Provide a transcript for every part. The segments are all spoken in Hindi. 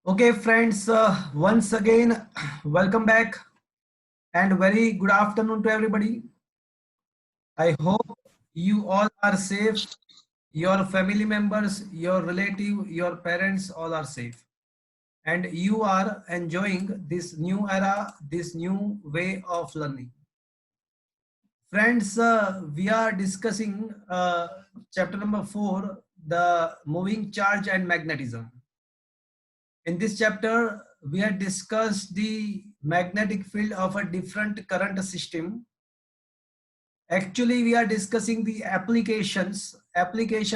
Okay, friends, once again, welcome back and very good afternoon to everybody. I hope you all are safe, your family members, your relative, your parents all are safe, and you are enjoying this new era, this new way of learning. Friends, we are discussing chapter number 4, the moving charge and magnetism. In this chapter, we have discussed the magnetic field of a different current system. Actually, we are discussing the application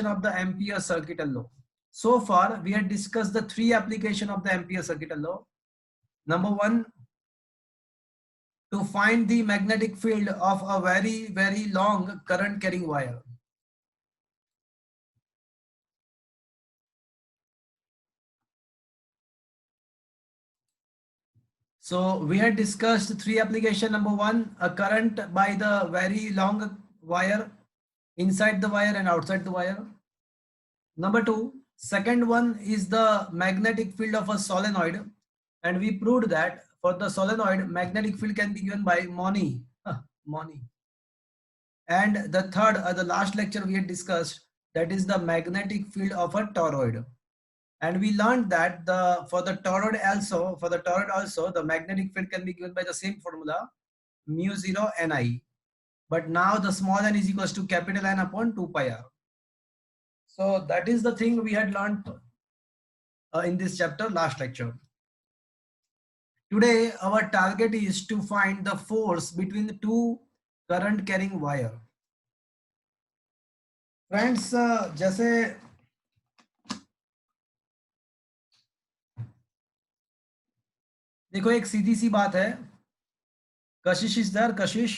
of the Ampere circuit law. So far, we have discussed the three application of the Ampere circuit law. Number one, to find the magnetic field of a very long current carrying wire. So we had discussed three application. Number one, a current by the very long wire, inside the wire and outside the wire. Number two, second one is the magnetic field of a solenoid, and we proved that for the solenoid, magnetic field can be given by Moni. Moni. And the third, the last lecture we had discussed, that is the magnetic field of a toroid. And we learned that for the toroid also, the magnetic field can be given by the same formula, mu 0 Ni. But now the small n is equals to capital N upon 2 pi r. So that is the thing we had learned in this chapter last lecture. Today our target is to find the force between the two current carrying wire. Friends, जैसे देखो एक सीधी सी बात है. कशिश is there? Kashish?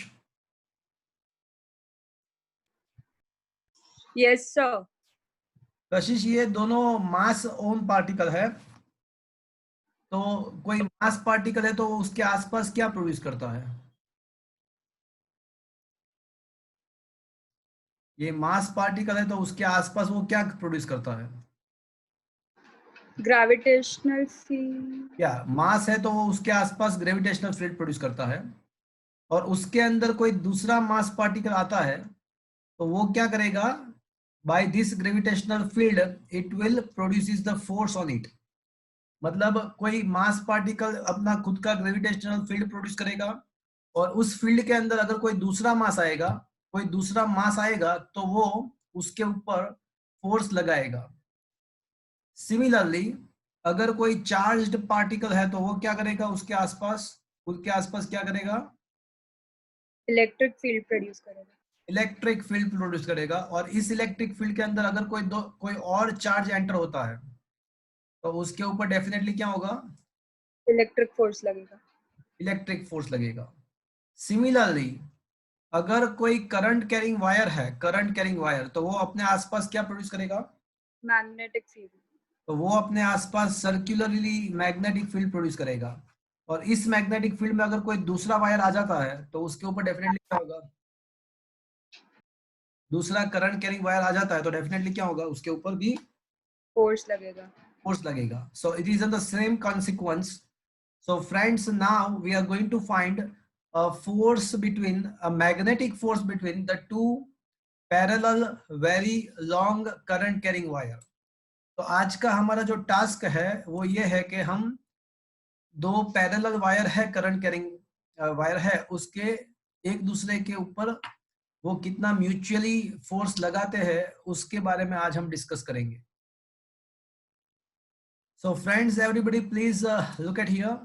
Yes, sir. कशिश, ये दोनों मास ओन पार्टिकल है. तो कोई मास पार्टिकल है तो उसके आसपास क्या प्रोड्यूस करता है? ये मास पार्टिकल है तो उसके आसपास वो क्या प्रोड्यूस करता है? Gravitational field. क्या मास है तो वो उसके आसपास ग्रेविटेशनल फील्ड प्रोड्यूस करता है, और उसके अंदर कोई दूसरा मास पार्टिकल आता है तो वो क्या करेगा? By this gravitational field it will produce the force on it. मतलब कोई मास पार्टिकल अपना खुद का ग्रेविटेशनल फील्ड प्रोड्यूस करेगा, और उस फील्ड के अंदर अगर कोई दूसरा मास आएगा तो वो उसके ऊपर फोर्स लगाएगा. सिमिलरली, अगर कोई चार्ज्ड पार्टिकल है तो वो क्या करेगा? उसके आसपास क्या करेगा? Electric field produce करेगा. इलेक्ट्रिक फील्ड प्रोड्यूस करेगा. और इस इलेक्ट्रिक फील्ड के अंदर अगर कोई और चार्ज एंटर होता है तो उसके ऊपर डेफिनेटली क्या होगा? Electric force लगेगा. इलेक्ट्रिक फोर्स लगेगा. सिमिलरली, अगर कोई करंट कैरिंग वायर, तो वो अपने आसपास क्या प्रोड्यूस करेगा? Magnetic field. तो वो अपने आसपास सर्कुलरली मैग्नेटिक फील्ड प्रोड्यूस करेगा. और इस मैग्नेटिक फील्ड में अगर कोई दूसरा वायर आ जाता है तो उसके ऊपर डेफिनेटली क्या होगा? दूसरा करंट कैरिंग वायर आ जाता है तो डेफिनेटली क्या होगा? उसके ऊपर भी Force लगेगा. force लगेगा. So it is in the same consequence. So friends, now we are going to find a magnetic force between the two parallel very long current carrying wire. तो आज का हमारा जो टास्क है वो ये है कि हम दो पैरेलल वायर है, करंट कैरिंग वायर है, उसके एक दूसरे के ऊपर वो कितना म्यूचुअली फोर्स लगाते हैं उसके बारे में आज हम डिस्कस करेंगे. So friends, everybody please look at here.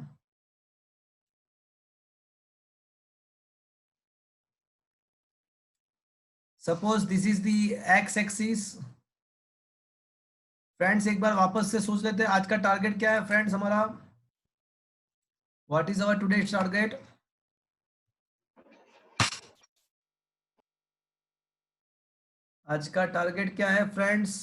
Suppose this is the x axis. Friends एक बार वापस से सोच लेते हैं आज का टारगेट क्या है फ्रेंड्स हमारा. What is our today's target? आज का टारगेट क्या है friends?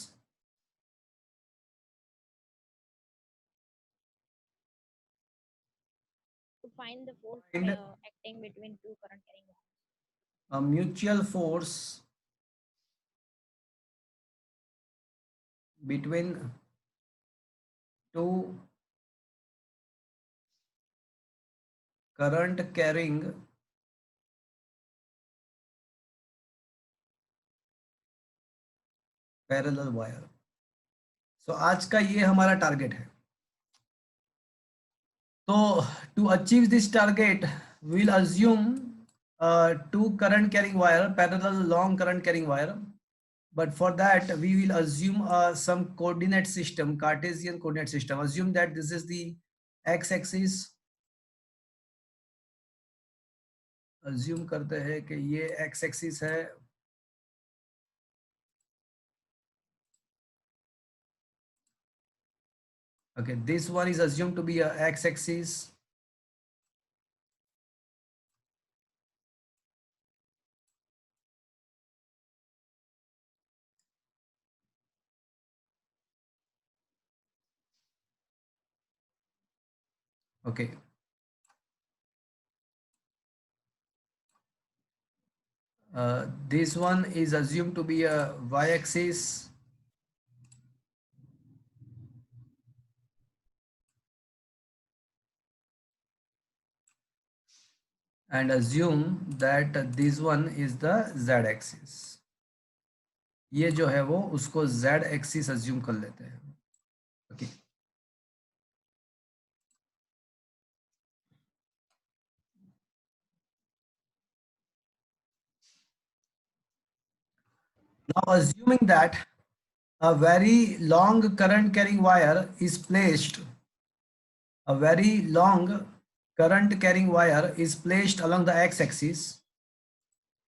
To find the force Find acting between two current carrying wires. a mutual force between two current carrying parallel wire. So आज का ये हमारा टारगेट है. So to achieve this target, we'll assume two current carrying wire, parallel long current carrying wire. But for that, we will assume some coordinate system, Cartesian coordinate system. Assume that this is the x-axis. Assume करते हैं कि ये x-axis है. Okay, this one is assumed to be a x-axis. Okay. This one is assumed to be a y-axis. And assume that this one is the z-axis. ये जो है वो उसको z-axis assume कर लेते हैं. Okay. Now assuming that a very long current carrying wire is placed, a very long current carrying wire is placed along the x-axis.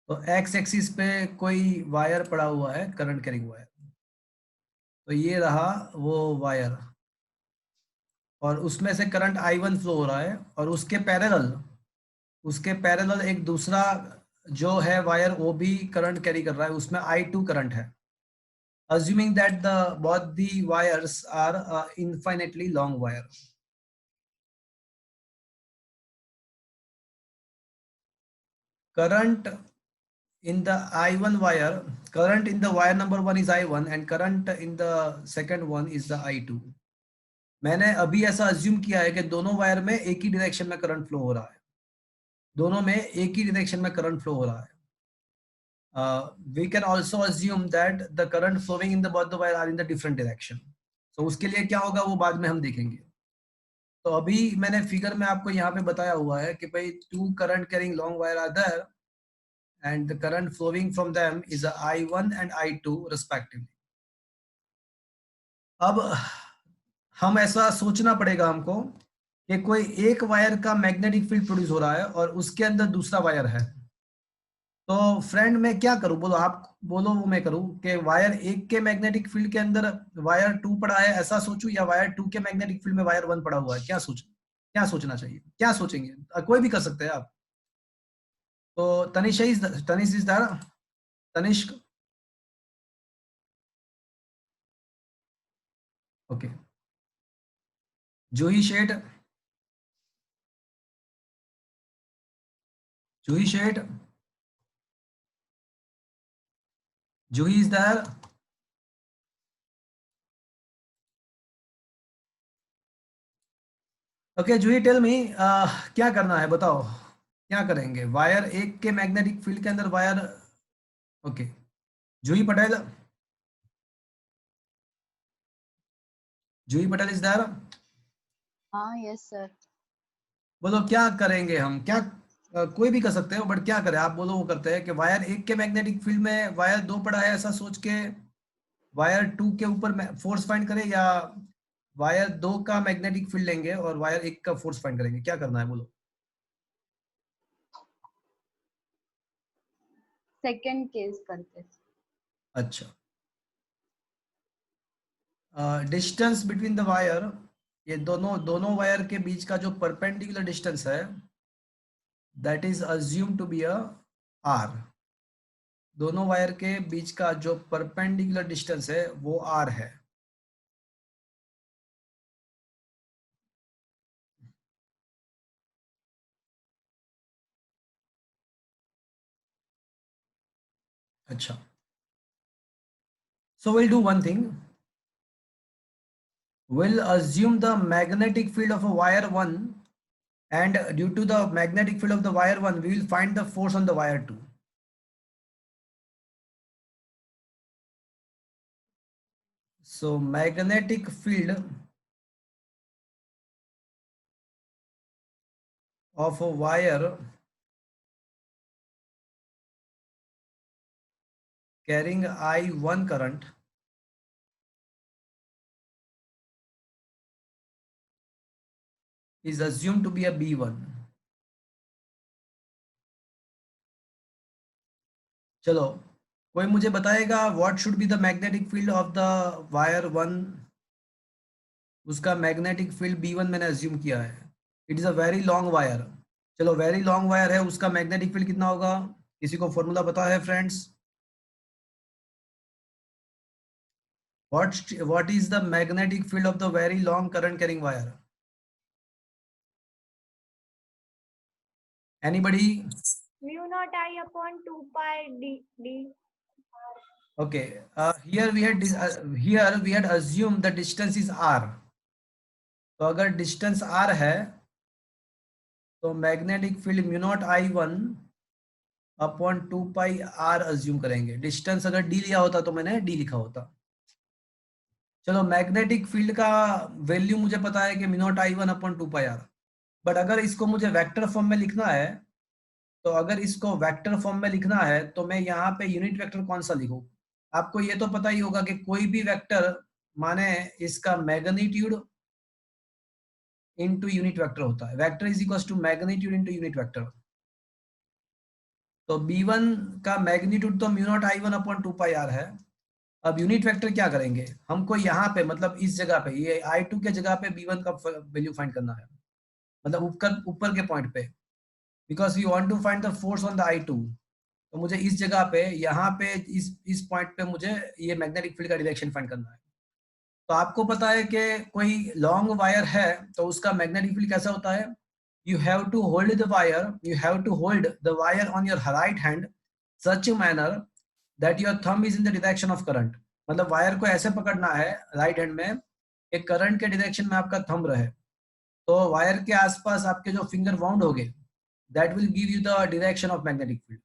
तो x-axis पे कोई वायर पड़ा हुआ है, करंट कैरिंग वायर. तो ये रहा वो वायर और उसमें से करंट I1 फ्लो हो रहा है और उसके पैरेलल एक दूसरा जो है वायर वो भी करंट कैरी कर रहा है, उसमें I2 करंट है. Assuming that both the wires are infinitely long wire. Current in the I1 wire, current in the wire number 1 is I1 and current in the second one is the I2. मैंने अभी ऐसा अज्यूम किया है कि दोनों वायर में एक ही डायरेक्शन में करंट फ्लो हो रहा है, दोनों में एक ही डायरेक्शन में करंट फ्लो हो रहा है. We can also assume that the current flowing in the both the wire are in the different direction. So उसके लिए क्या होगा वो बाद में हम देखेंगे. तो अभी मैंने फिगर में आपको यहाँ पे बताया हुआ है कि भाई two current carrying long wire are there and the current flowing from them is a I1 and I2 respectively. अब हम ऐसा सोचना पड़ेगा हमको कि कोई एक वायर का मैग्नेटिक फील्ड प्रोड्यूस हो रहा है और उसके अंदर दूसरा वायर है. तो फ्रेंड मैं क्या करूं, बोलो आप बोलो वो मैं करूं कि वायर एक के मैग्नेटिक फील्ड के अंदर वायर 2 पड़ा है ऐसा सोचूं या वायर 2 के मैग्नेटिक फील्ड में वायर 1 पड़ा हुआ है, क्या सोचना चाहिए, क्या सोचेंगे? कोई भी कर सकते हैं आप. तो Tanish is there, Tanishq. Okay. Juhi शेड, Juhi is there. Okay Juhi tell me, क्या करना है बताओ, क्या करेंगे? वायर एक के मैग्नेटिक फील्ड के अंदर wire. Okay Juhi Patel, Juhi Patel is there. हाँ यस सर. बोलो क्या करेंगे हम, क्या कोई भी कर सकते हो बट क्या करें आप बोलो. वो करते हैं कि वायर एक के मैग्नेटिक फील्ड में वायर 2 पड़ा है ऐसा सोच के वायर 2 के ऊपर फोर्स फाइंड करें या वायर 2 का मैग्नेटिक फील्ड लेंगे और वायर 1 का फोर्स फाइंड करेंगे, क्या करना है बोलो. सेकंड केस करते. अच्छा. डिस्टेंस बिटवीन द वायर, ये दोनों वायर के बीच का जो परपेंडिकुलर डिस्टेंस है that is assume to be a r. दोनों वायर के बीच का जो परपेंडिकुलर डिस्टेंस है वो आर है. अच्छा. So we'll do one thing. We'll assume the magnetic field of a wire 1 and due to the magnetic field of the wire 1, we will find the force on the wire 2. So magnetic field of a wire carrying I1 current is assumed to be a B1. चलो, कोई मुझे बताएगा what should be the magnetic field of the wire 1? उसका मैग्नेटिक फील्ड B1 मैंने अज्यूम किया है. It is a very long wire. चलो, वेरी लॉन्ग वायर है, उसका मैग्नेटिक फील्ड कितना होगा? किसी को फॉर्मूला पता है friends? What is the magnetic field of the very long current carrying wire? Anybody? Mu naught I upon 2 pi d. Okay. Here we had assumed the distance is r. तो अगर distance r है तो magnetic field mu naught I1 upon 2 pi r assume करेंगे. डिस्टेंस अगर d लिया होता तो मैंने d लिखा होता. चलो, मैग्नेटिक फील्ड का वैल्यू मुझे पता है कि mu naught I1 upon 2 pi r. But अगर इसको मुझे वेक्टर फॉर्म में लिखना है, तो अगर इसको वेक्टर फॉर्म में लिखना है तो मैं यहाँ पे यूनिट वेक्टर कौन सा लिखूं? आपको ये तो पता ही होगा कि कोई भी वेक्टर माने इसका मैग्नीट्यूड इनटू यूनिट वेक्टर होता है. Vector is equal to magnitude into unit vector. तो B1 का मैग्नीट्यूड तो mu naught I1 upon 2 pi r है. अब यूनिट वेक्टर क्या करेंगे? हमको यहाँ पे मतलब इस जगह पे ये I2 के जगह पे B1 का वैल्यू फाइंड करना है, मतलब ऊपर के पॉइंट पे, because we want to find the force on the I2. तो मुझे इस जगह पे यहाँ पे इस पॉइंट पे मुझे ये मैग्नेटिक फील्ड का डायरेक्शन फाइंड करना है. तो आपको पता है कि कोई लॉन्ग वायर है तो उसका मैग्नेटिक फील्ड कैसा होता है? You have to hold the wire on your right hand such a manner that your thumb is in the direction of current. मतलब वायर को ऐसे पकड़ना है राइट हैंड में कि करंट के डायरेक्शन में आपका थंब रहे. तो वायर के आसपास आपके जो फिंगर वाउंड हो गए, that will give you the direction of magnetic field.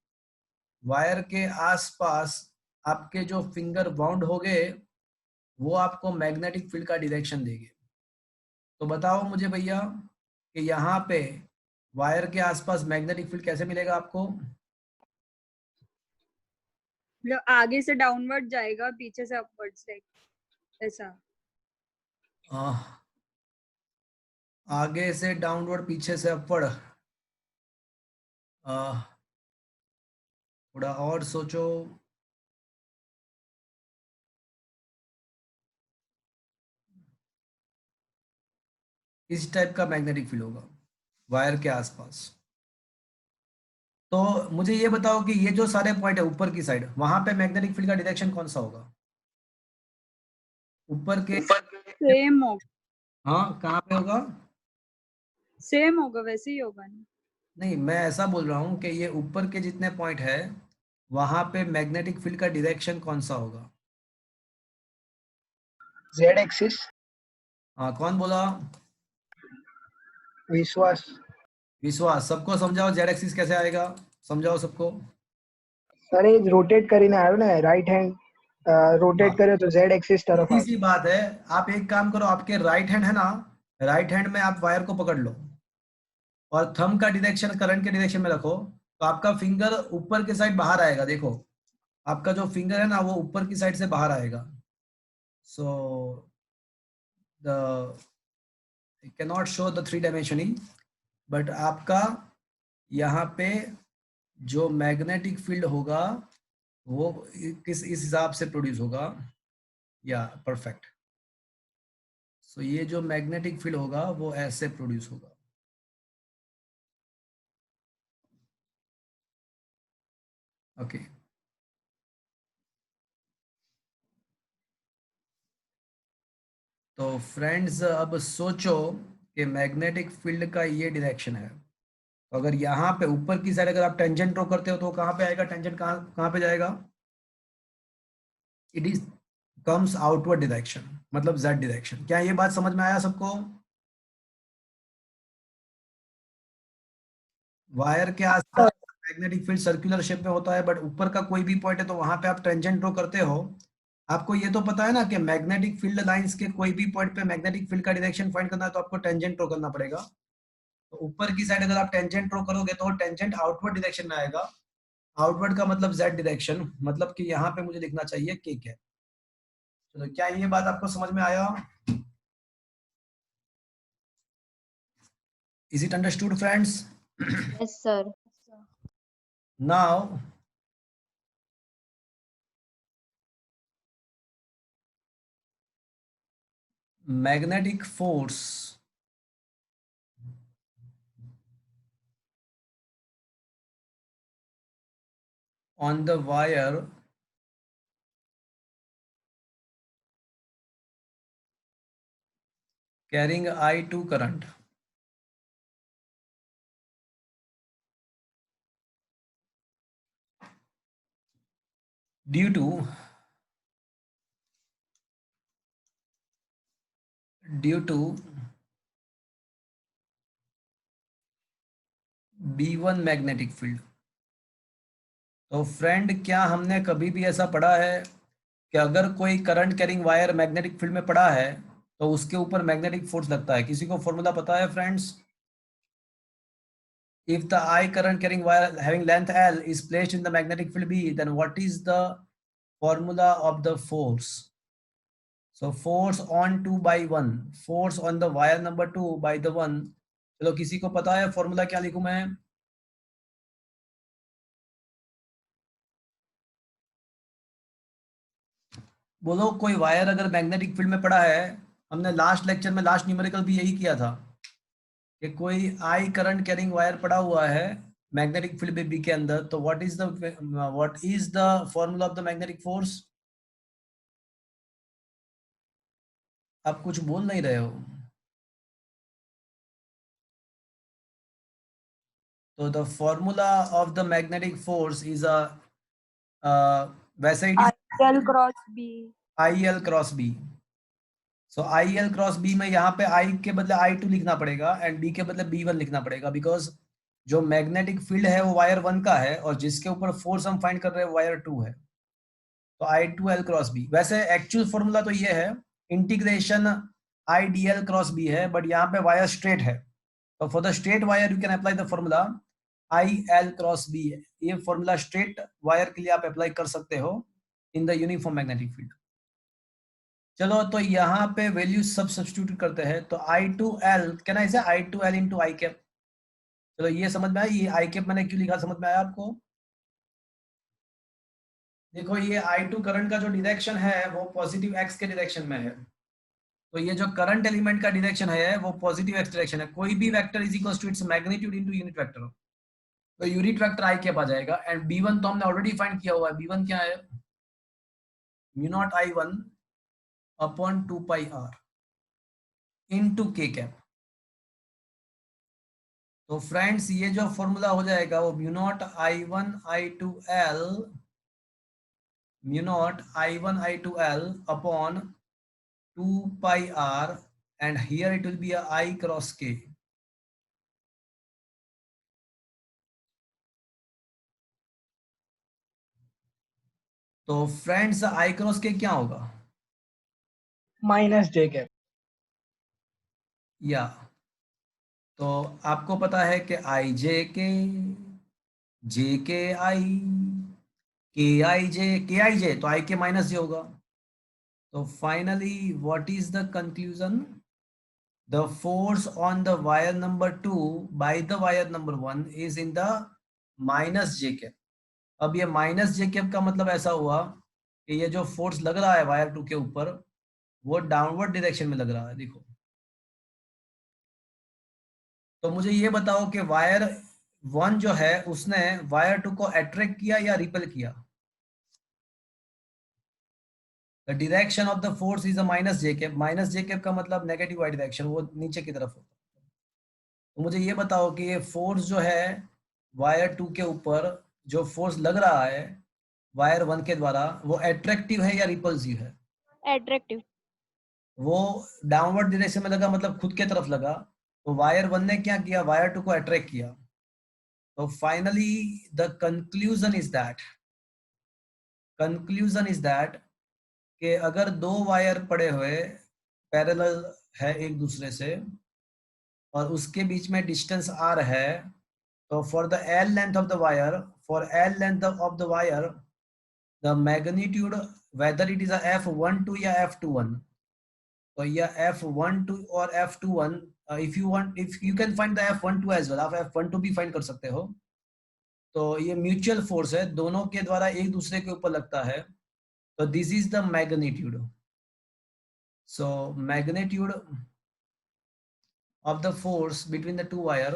Wire के आसपास आपके जो फिंगर वाउंड हो गए वो आपको मैग्नेटिक फील्ड का डायरेक्शन देंगे. तो बताओ मुझे भैया कि यहाँ पे वायर के आसपास मैग्नेटिक फील्ड कैसे मिलेगा आपको? मतलब आगे से डाउनवर्ड जाएगा, पीछे से अपवर्ड से, ऐसा. आगे से डाउनवर्ड, पीछे से अपवर्ड. थोड़ा और सोचो. इस टाइप का मैग्नेटिक फील्ड होगा वायर के आसपास. तो मुझे ये बताओ कि ये जो सारे पॉइंट है ऊपर की साइड, वहां पे मैग्नेटिक फील्ड का डायरेक्शन कौन सा होगा? ऊपर के सेम होगा. हाँ, कहाँ पे होगा? सेम होगा, वैसे ही होगा ना. नहीं, मैं ऐसा बोल रहा हूँ कि ये ऊपर के जितने पॉइंट है वहां पे मैग्नेटिक फील्ड का डायरेक्शन कौन सा होगा? Z axis. हाँ, कौन बोला? विश्वास. विश्वास. सबको समझाओ जेड एक्सिस कैसे आएगा, समझाओ सबको. सर ये रोटेट કરીને આવ્યો ને રાઈટ હેન્ડ રોટેટ કર્યો तो जेड एक्सिस तरफ सीधी सी बात है. आप एक काम करो, आपके राइट हैंड है ना, राइट हैंड में आप वायर को पकड़ लो और थंब का डायरेक्शन करंट के डायरेक्शन में रखो, तो आपका फिंगर ऊपर की साइड बाहर आएगा. देखो, आपका जो फिंगर है ना वो ऊपर की साइड से बाहर आएगा. So the can not show the 3 dimensioning, but आपका यहाँ पे जो मैग्नेटिक फील्ड होगा वो इस हिसाब से प्रोड्यूस होगा. या परफेक्ट. सो ये जो मैग्नेटिक फील्ड होगा वो ऐसे प्रोड्यूस होगा. ओके. तो फ्रेंड्स, अब सोचो कि मैग्नेटिक फील्ड का ये डायरेक्शन है. तो अगर यहाँ पे ऊपर की साइड अगर आप टेंजेंट ड्रॉ करते हो तो कहाँ पे आएगा? टेंजेंट कहाँ पे जाएगा? It is comes outward direction, मतलब जेड डायरेक्शन. क्या ये बात समझ में आया सबको? वायर के आसपास मैग्नेटिक फील्ड सर्कुलर शेप में होता है, बट ऊपर का कोई भी पॉइंट है तो वहां पे आप टेंजेंट ड्रॉ करते हो। आपको ये तो पता है ना कि मैग्नेटिक फील्ड लाइंस के कोई भी पॉइंट पे मैग्नेटिक फील्ड का डायरेक्शन फाइंड करना है तो आपको टेंजेंट ड्रॉ करना पड़ेगा। तो ऊपर की साइड अगर आप टेंजेंट ड्रॉ करोगे तो टेंजेंट आउटवर्ड डायरेक्शन में आएगा। आउटवर्ड का मतलब जेड डायरेक्शन, मतलब कि यहाँ पे मुझे लिखना चाहिए के कैप। चलो, क्या ये बात आपको समझ में आया? Is it understood friends? Yes, sir. Now magnetic force on the wire carrying I2 current due to B1 magnetic field. तो फ्रेंड, क्या हमने कभी भी ऐसा पढ़ा है कि अगर कोई current carrying wire magnetic field में पड़ा है तो उसके ऊपर मैग्नेटिक फोर्स लगता है? किसी को फॉर्मूला पता है friends? If the I current carrying wire having length L is placed in the magnetic field B, then what is the formula of the force? So force on 2 by 1, force on the wire number 2 by the 1. चलो, किसी को पता है फॉर्मूला क्या लिखूं मैं? बोलो, कोई वायर अगर मैग्नेटिक फील्ड में पड़ा है, हमने लास्ट लेक्चर में लास्ट न्यूमेरिकल भी यही किया था कि कोई आई करंट कैरिंग वायर पड़ा हुआ है मैग्नेटिक फील्ड बी के अंदर, तो what is the formula of the magnetic force? आप कुछ बोल नहीं रहे हो। तो the formula of the magnetic force is वैसे it is L cross B. I L cross B. So I L cross B में यहाँ पे आई के बदले I2 लिखना पड़ेगा एंड बी के बदले B1 लिखना पड़ेगा, बिकॉज जो मैग्नेटिक फील्ड है वो वायर 1 का है और जिसके ऊपर फोर्स हम फाइंड कर रहे हैं वायर 2 है। तो I2L क्रॉस बी, वैसे एक्चुअल फॉर्मूला तो ये है इंटीग्रेशन IDL क्रॉस बी है, बट यहाँ पे वायर स्ट्रेट है, तो for the straight wire you can apply the formula IL cross b. ये फॉर्मूला स्ट्रेट वायर के लिए आप अप्लाई कर सकते हो in the uniform magnetic field. चलो, तो यहाँ पे वैल्यू सब सब्स्टिट्यूट करते हैं, तो I2L कैन आई से I2L इंटू आई कैप। चलो, ये समझ में आया, ये आई कैप मैंने क्यों लिखा, समझ में आया आपको? देखो, ये I2 करंट का जो डायरेक्शन है वो पॉजिटिव x के डायरेक्शन में है, तो ये जो करंट एलिमेंट का डायरेक्शन है वो पॉजिटिव x डायरेक्शन है। कोई भी vector is equal to its magnitude into unit vector, तो यूनिट वेक्टर आई कैप आ जाएगा। एंड B1 तो हमने ऑलरेडी फाइंड किया हुआ है, B1 क्या है? Mu naught I1 upon 2 pi r into k cap. तो फ्रेंड्स, ये जो फॉर्मूला हो जाएगा वो mu naught I1 I2L upon 2 pi r, and here it will be a I cross k. तो फ्रेंड्स, I cross k क्या होगा? माइनस जे कैप। या तो आपको पता है कि I j k, j k I, k I j, तो I k माइनस j होगा। तो finally what is the conclusion? The force on the wire number 2 by the wire number 1 is in the minus J cap. अब ये माइनस जे कैप का मतलब ऐसा हुआ कि ये जो फोर्स लग रहा है वायर 2 के ऊपर वो डाउनवर्ड डायरेक्शन में लग रहा है, देखो। तो मुझे ये बताओ कि वायर 1 जो है उसने वायर 2 को अट्रैक्ट किया या रिपेल किया? The direction of the force is a minus J cap. Minus J cap का मतलब नेगेटिव वाई डायरेक्शन, वो नीचे की तरफ होता है। तो मुझे ये बताओ कि ये फोर्स जो है वायर 2 के ऊपर, जो फोर्स लग रहा है वायर 1 के द्वारा, वो अट्रैक्टिव है या रिपल्सिव है? Attractive. वो डाउनवर्ड डायरेक्शन में लगा, मतलब खुद के तरफ लगा। तो वायर 1 ने क्या किया? वायर 2 को अट्रैक्ट किया। तो finally the conclusion is that कि अगर दो वायर पड़े हुए पैरेलल है एक दूसरे से और उसके बीच में डिस्टेंस r है, तो for the L length of the wire, the magnitude whether it is a F12 या F21, तो यह F12 और F21, if you can find the F12 as well, आप F12 भी फाइंड कर सकते हो। तो ये म्यूचुअल फोर्स है, दोनों के द्वारा एक दूसरे के ऊपर लगता है, तो this is the magnitude. So magnitude of the force between the two wire,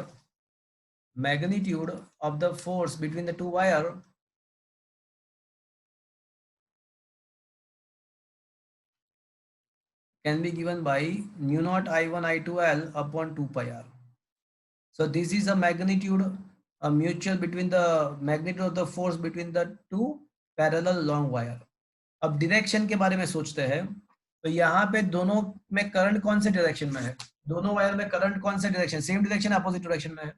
can be given by mu naught I1 I2 L upon 2 pi r. So this is a magnitude, a mutual between the magnitude of the force between the two parallel long wire. अब डायरेक्शन के बारे में सोचते हैं, तो यहाँ पे दोनों में करंट कौन से डायरेक्शन में है, दोनों वायर में करंट कौन से direction, same direction opposite direction में है?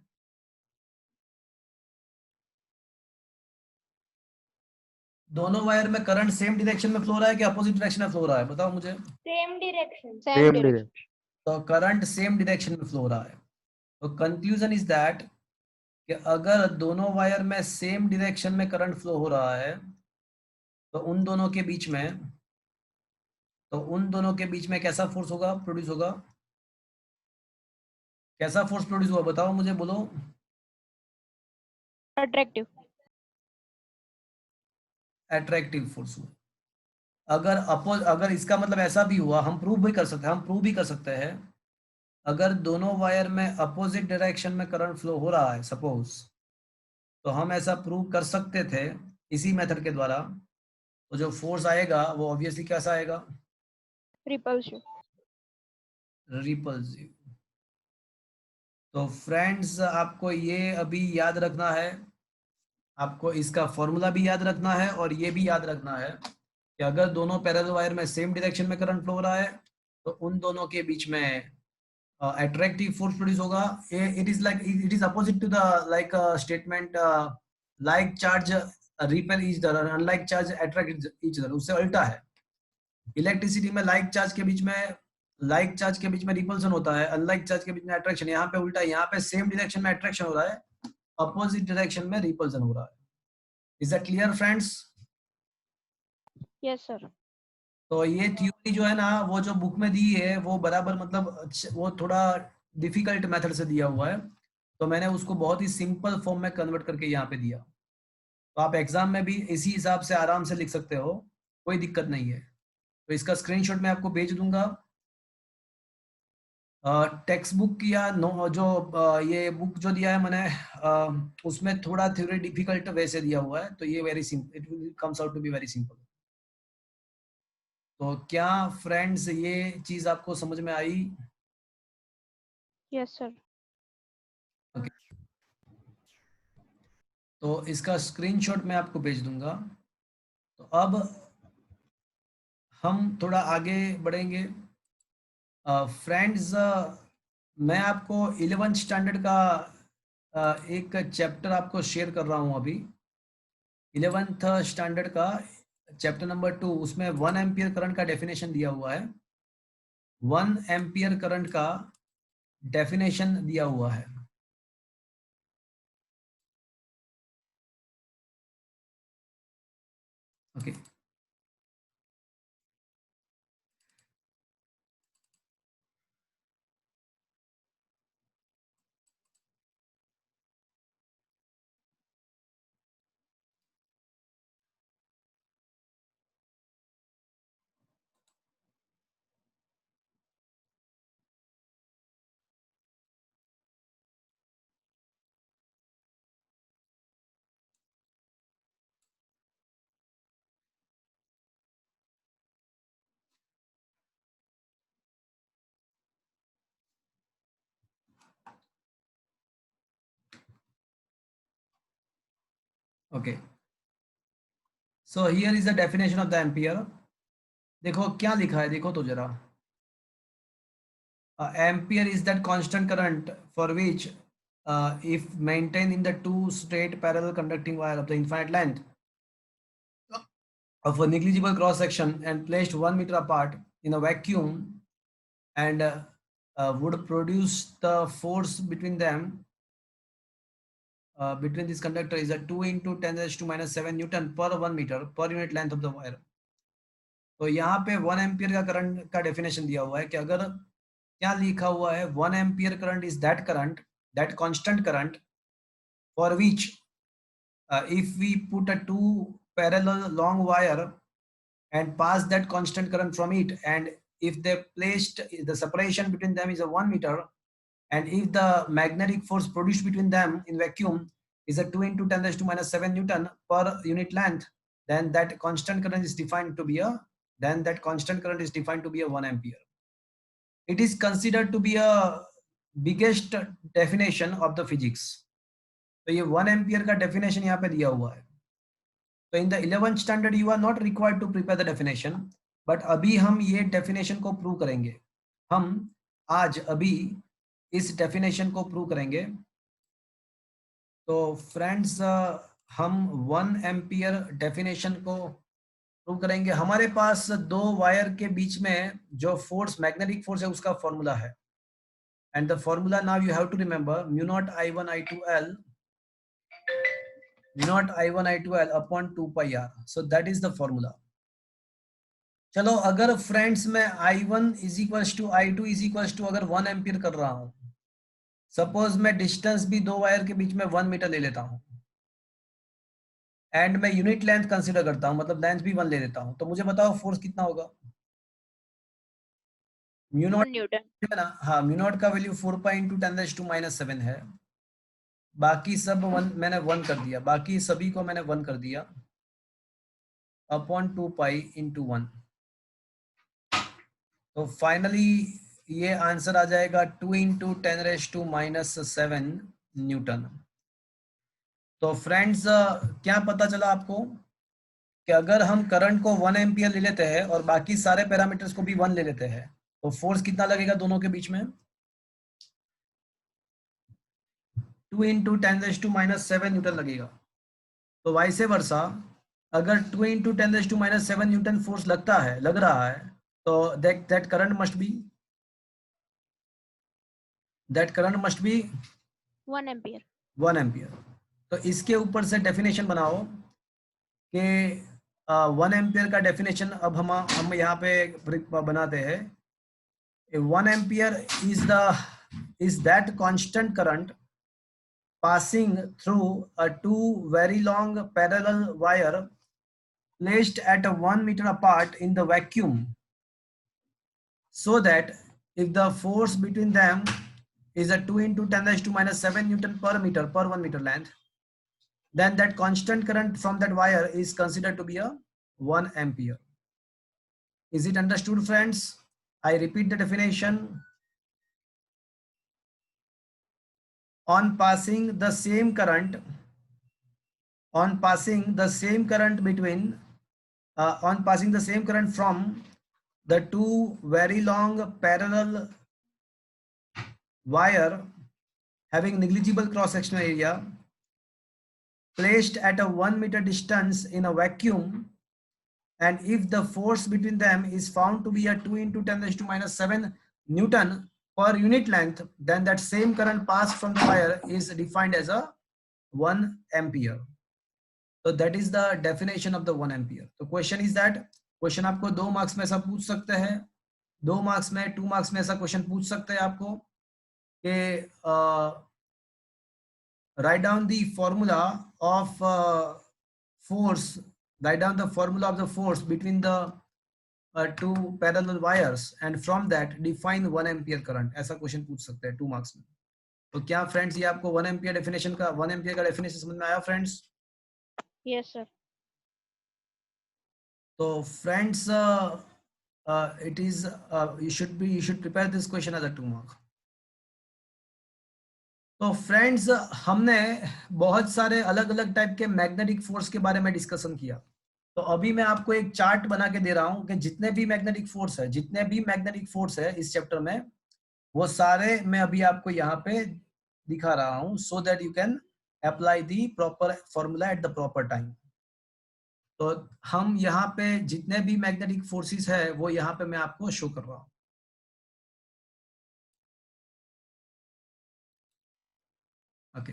दोनों वायर में करंट सेम डायरेक्शन में फ्लो रहा है कि अपोजिट डायरेक्शन में फ्लो रहा है, बताओ मुझे। Same direction. Same direction. तो करंट सेम डायरेक्शन में फ्लो रहा है, तो कंक्लूजन इज दैट कि अगर दोनों वायर में सेम डायरेक्शन में करंट फ्लो हो रहा है, तो उन दोनों के बीच में कैसा फोर्स होगा, प्रोड्यूस होगा, कैसा फोर्स प्रोड्यूस हुआ, बताओ मुझे, बोलो। अट्रैक्टिव। अट्रैक्टिव फोर्स हुआ। अगर इसका मतलब ऐसा भी हुआ, हम प्रूव भी कर सकते हैं, अगर दोनों वायर में अपोजिट डायरेक्शन में करंट फ्लो हो रहा है सपोज, तो हम ऐसा प्रूव कर सकते थे इसी मेथड के द्वारा, तो जो फोर्स आएगा वो ऑब्वियसली कैसा आएगा, रिपल्सिव। तो फ्रेंड्स आपको ये अभी याद रखना है, आपको इसका फॉर्मूला भी याद रखना है और ये भी याद रखना है कि अगर दोनों पैरेलल वायर में सेम डायरेक्शन में करंट फ्लो हो रहा है, तो उन दोनों के बीच में attractive force produce होगा। it is opposite to the like statement like charge repel each other and unlike charge attract each other, उससे उल्टा है। इलेक्ट्रिसिटी में like charge के बीच में रिपल्सन होता है, अनलाइक चार्ज के बीच में अट्रैक्शन, यहाँ पे उल्टा है, यहाँ पे सेम डायरेक्शन में अट्रैक्शन हो रहा है, अपोजिट डायरेक्शन में रिपल्सन हो रहा है। Is that clear friends? Yes sir. तो ये थ्योरी जो है ना, वो जो बुक में दी है वो बराबर, मतलब वो थोड़ा डिफिकल्ट मेथड से दिया हुआ है, तो मैंने उसको बहुत ही सिंपल फॉर्म में कन्वर्ट करके यहाँ पे दिया, तो आप एग्जाम में भी इसी हिसाब से आराम से लिख सकते हो, कोई दिक्कत नहीं है। तो इसका स्क्रीनशॉट मैं आपको भेज दूंगा। टेक्स्ट बुक या ये बुक जो दिया है मैंने, उसमें थोड़ा थ्योरी डिफिकल्ट वे से दिया हुआ है, तो ये very simple, it will comes out to be very simple. तो क्या फ्रेंड्स ये चीज आपको समझ में आई? Yes sir. तो इसका स्क्रीनशॉट मैं आपको भेज दूंगा। तो अब हम थोड़ा आगे बढ़ेंगे। फ्रेंड्स मैं आपको 11th स्टैंडर्ड का एक चैप्टर आपको शेयर कर रहा हूँ अभी। 11th स्टैंडर्ड का चैप्टर नंबर 2, उसमें 1 एम्पियर करंट का डेफिनेशन दिया हुआ है। 1 एम्पियर करंट का डेफिनेशन दिया हुआ है। Okay okay so here is the definition of the ampere. देखो क्या लिखा है, देखो तो जरा। Ampere is that constant current for which if maintained in the two straight parallel conducting wire of the infinite length of a negligible cross section and placed 1 meter apart in a vacuum and would produce the force between them between this conductor is a 2 into 10 raised to minus 7 Newton per 1 meter per unit length of the wire. तो यहाँ पे 1 एम्पियर का करंट का डेफिनेशन दिया हुआ है कि अगर क्या लिखा हुआ है 1 ampere current is that current that constant current for which if we put a two parallel long wire and pass that constant current from it, and if they placed the separation between them is a 1 meter, and if the magnetic force produced between them in vacuum is a 2 into 10 raised to minus 7 Newton per unit length, then that constant current is defined to be a 1 ampere. It is considered to be a biggest definition of the physics. तो ये 1 एम्पियर का डेफिनेशन यहाँ पे दिया हुआ है. तो in the 11th standard you are not required to prepare the definition, but अभी हम ये डेफिनेशन को प्रूव करेंगे. हम आज अभी इस डेफिनेशन को प्रूव करेंगे. तो फ्रेंड्स हम 1 एम्पियर डेफिनेशन को प्रूव करेंगे. हमारे पास दो वायर के बीच में जो फोर्स मैग्नेटिक फोर्स है उसका फॉर्मूला है, and the formula now you have to remember mu naught I1 I2L mu naught I1 I2L upon 2 pi r. So that is the formula. चलो अगर फ्रेंड्स मैं I1 is equals to I2 is equals to अगर 1 एम्पियर कर रहा हूं, सपोज मैं डिस्टेंस भी दो वायर के बीच में 1 मीटर ले लेता हूं एंड मैं यूनिट लेंथ कंसीडर करता हूं, मतलब लेंथ भी 1 ले लेता हूं, तो मुझे बताओ फोर्स कितना होगा. Mu naught Newton. है ना. हाँ, म्यू नॉट का value 4 pi into 10 raised to minus 7 है. बाकी सब 1 मैंने 1 कर दिया, बाकी सभी को मैंने 1 कर दिया अपॉन 2 पाई इंटू 1. तो फाइनली ये आंसर आ जाएगा 2 into 10 raised to minus 7 Newton. तो फ्रेंड्स क्या पता चला आपको कि अगर हम करंट को 1 एम्पियर ले लेते हैं और बाकी सारे पैरामीटर्स को भी 1 ले लेते हैं तो फोर्स कितना लगेगा दोनों के बीच में. 2 into 10 raised to minus 7 Newton लगेगा. तो वाइसे वर्सा अगर 2 into 10 raised to minus 7 Newton force लग रहा है तो that current must be 1 ampere. 1 ampere. तो इसके ऊपर से डेफिनेशन बनाओ कि 1 एम्पियर का डेफिनेशन अब हम यहाँ पे बनाते हैं. 1 ampere is that constant current passing through a two very long parallel wire placed at 1 meter apart in the vacuum, so that if the force between them is a 2 into 10 raised to minus 7 Newton per meter per 1 meter length, then that constant current from that wire is considered to be a 1 ampere. Is it understood, friends? I repeat the definition. On passing the same current from the two very long parallel wire having negligible cross sectional area placed at a 1 meter distance in a vacuum, and if the force between them is found to be a 2 into 10 raised to minus 7 Newton per unit length, then that same current passed from the wire is defined as a 1 ampere. So that is the definition of the 1 ampere. The question is that question आपको 2 मार्क्स में ऐसा पूछ सकते हैं, 2 मार्क्स में 2 मार्क्स में ऐसा क्वेश्चन पूछ सकते हैं आपको कि write down the formula of force, write down the formula of the force between the two parallel wires and from that define 1 ampere current. ऐसा क्वेश्चन पूछ सकते हैं 2 मार्क्स में. तो क्या फ्रेंड्स ये आपको 1 एम्पियर का डेफिनेशन समझ में आया फ्रेंड्स? Yes sir. तो friends it is you should prepare this question as a 2 mark. तो फ्रेंड्स हमने बहुत सारे अलग अलग टाइप के मैग्नेटिक फोर्स के बारे में डिस्कशन किया. तो अभी मैं आपको एक चार्ट बना के दे रहा हूं कि जितने भी मैग्नेटिक फोर्स है इस चैप्टर में वो सारे मैं अभी आपको यहाँ पे दिखा रहा हूं so that you can apply the proper formula at the proper time. तो हम यहाँ पे जितने भी मैग्नेटिक फोर्सेस है वो यहाँ पे मैं आपको शो कर रहा हूँ. Okay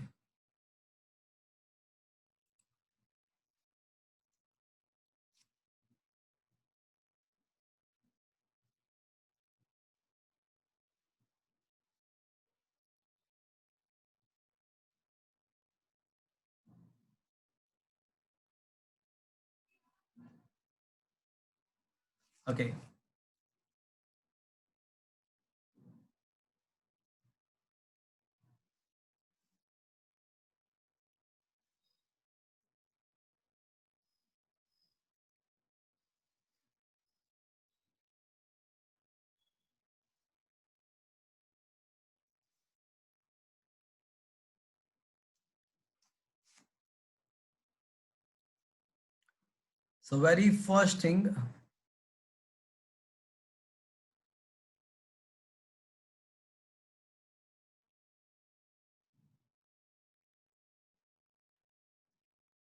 okay so very first thing,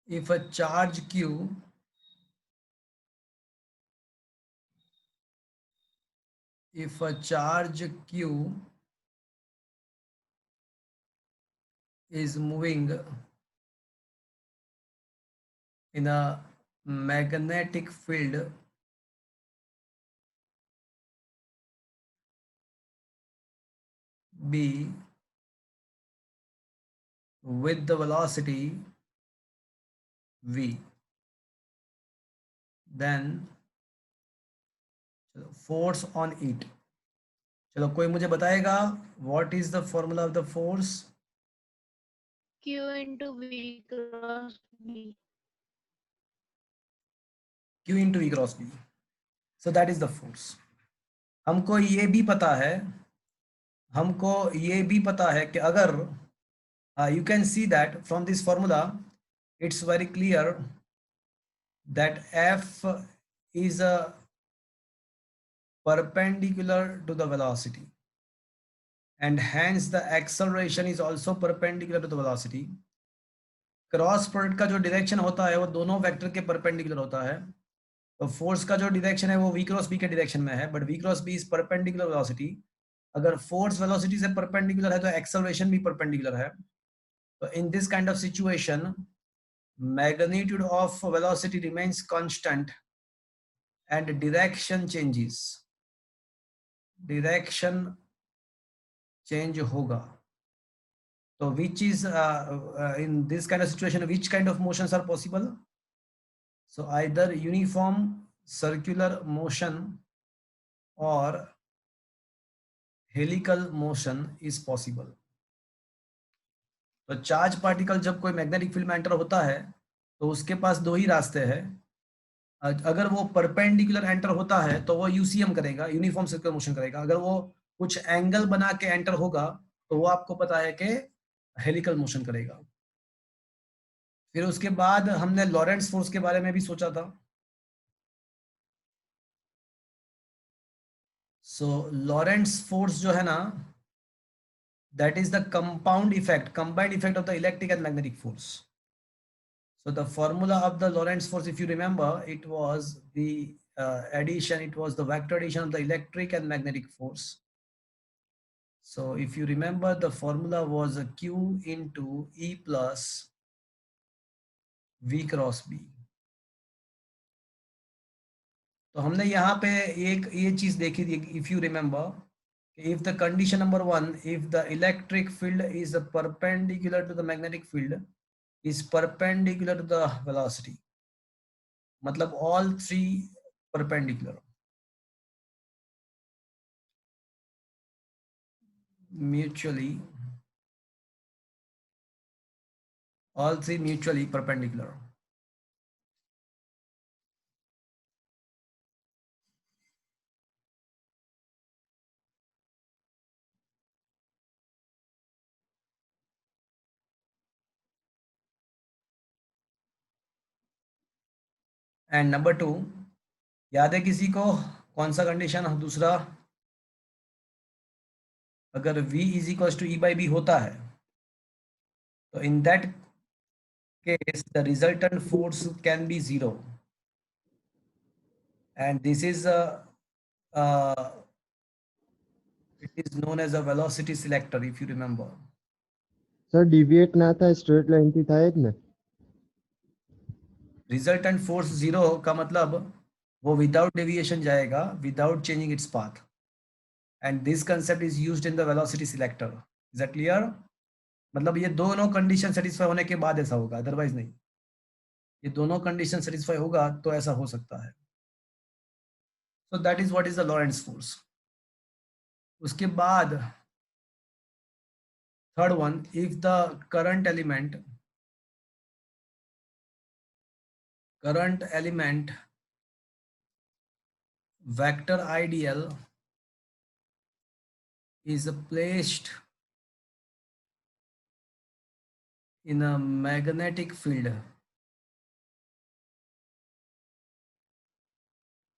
if a charge q is moving in a magnetic field B with the velocity v, then force on it. चलो कोई मुझे बताएगा what is the formula of the force? Q into V cross B. Q into E cross B. So that is the force. हमको ये भी पता है कि अगर you can see that from this formula it's very clear that F is a perpendicular to the velocity and hence the acceleration is also perpendicular to the velocity. Cross product का जो डायरेक्शन होता है वो दोनों वेक्टर के परपेंडिकुलर होता है. तो फोर्स का जो डायरेक्शन है वो v क्रॉस b के डायरेक्शन में है, but v cross b is perpendicular velocity. अगर फोर्स वेलोसिटी से परपेंडिकुलर है तो एक्सेलरेशन भी परपेंडिकुलर है. तो in this kind of situation magnitude of velocity remains constant and direction change होगा. So which is in this kind of situation, which kind of motions are possible? So either uniform circular motion or helical motion is possible. तो चार्ज पार्टिकल जब कोई मैग्नेटिक फील्ड में एंटर होता है तो उसके पास दो ही रास्ते हैं. अगर वो परपेंडिकुलर एंटर होता है तो वो यूसीएम करेगा, यूनिफॉर्म सर्कुलर मोशन करेगा. अगर वो कुछ एंगल बना के एंटर होगा तो वो आपको पता है कि हेलिकल मोशन करेगा. फिर उसके बाद हमने लॉरेंट्स फोर्स के बारे में भी सोचा था. सो लॉरेंट्स फोर्स जो है ना, that is the combined effect of the electric and magnetic force. So the formula of the Lorentz force, if you remember, it was the vector addition of the electric and magnetic force. So if you remember, the formula was a Q into E plus V cross B. तो हमने यहाँ पे एक ये चीज देखी थी, if you remember, if the condition number 1, if the electric field is perpendicular to the magnetic field is perpendicular to the velocity, मतलब all three perpendicular, all three mutually perpendicular. And number 2, याद है किसी को कौन सा कंडीशन दूसरा? अगर V is equal to E by b होता है So in that case, the resultant force can be 0. And this is uh, it is known as a velocity selector, if you remember. Sir deviate ना था स्ट्रेट लाइन थी था एक ने Resultant force 0 का मतलब वो without deviation जाएगा, without changing its path. And this concept is used in the velocity selector. Is that clear? मतलब ये दोनों कंडीशन सेटिस्फाई होने के बाद ऐसा होगा, अदरवाइज नहीं. ये दोनों कंडीशन सेटिस्फाई होगा तो ऐसा हो सकता है. So that is what is the Lorentz force. उसके बाद third one, if the current element vector ideal is placed in a magnetic field,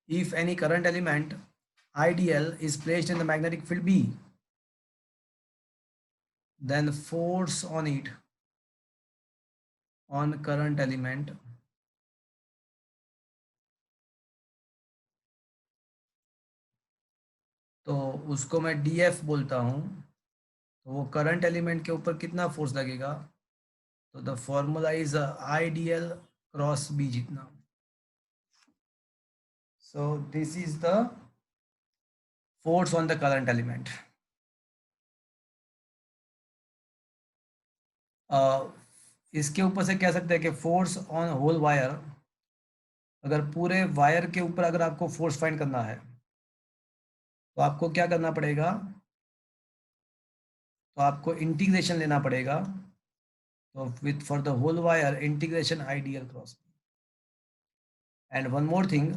if any current element ideal is placed in the magnetic field B, then the force on it, on current element, तो उसको मैं df बोलता हूँ. तो वो करंट एलिमेंट के ऊपर कितना फोर्स लगेगा, तो the formula is IDL cross B जितना. So this is the force on the current element. इसके ऊपर से कह सकते हैं कि फोर्स ऑन होल वायर, अगर पूरे वायर के ऊपर अगर आपको फोर्स फाइंड करना है तो आपको क्या करना पड़ेगा, तो आपको इंटीग्रेशन लेना पड़ेगा. तो with for the whole wire integration IDL cross. And one more thing,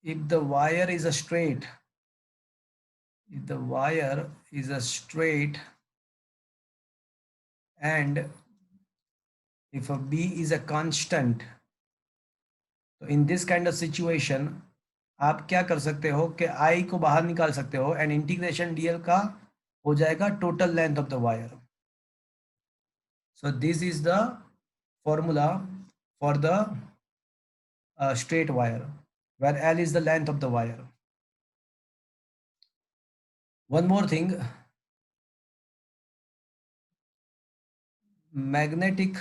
if the wire is a straight, if the wire is a straight and if a b is a constant, तो in this kind of situation आप क्या कर सकते हो कि I को बाहर निकाल सकते हो एंड इंटीग्रेशन dl का हो जाएगा total length of the wire. So this is the formula for the straight wire where L is the length of the wire. One more thing, magnetic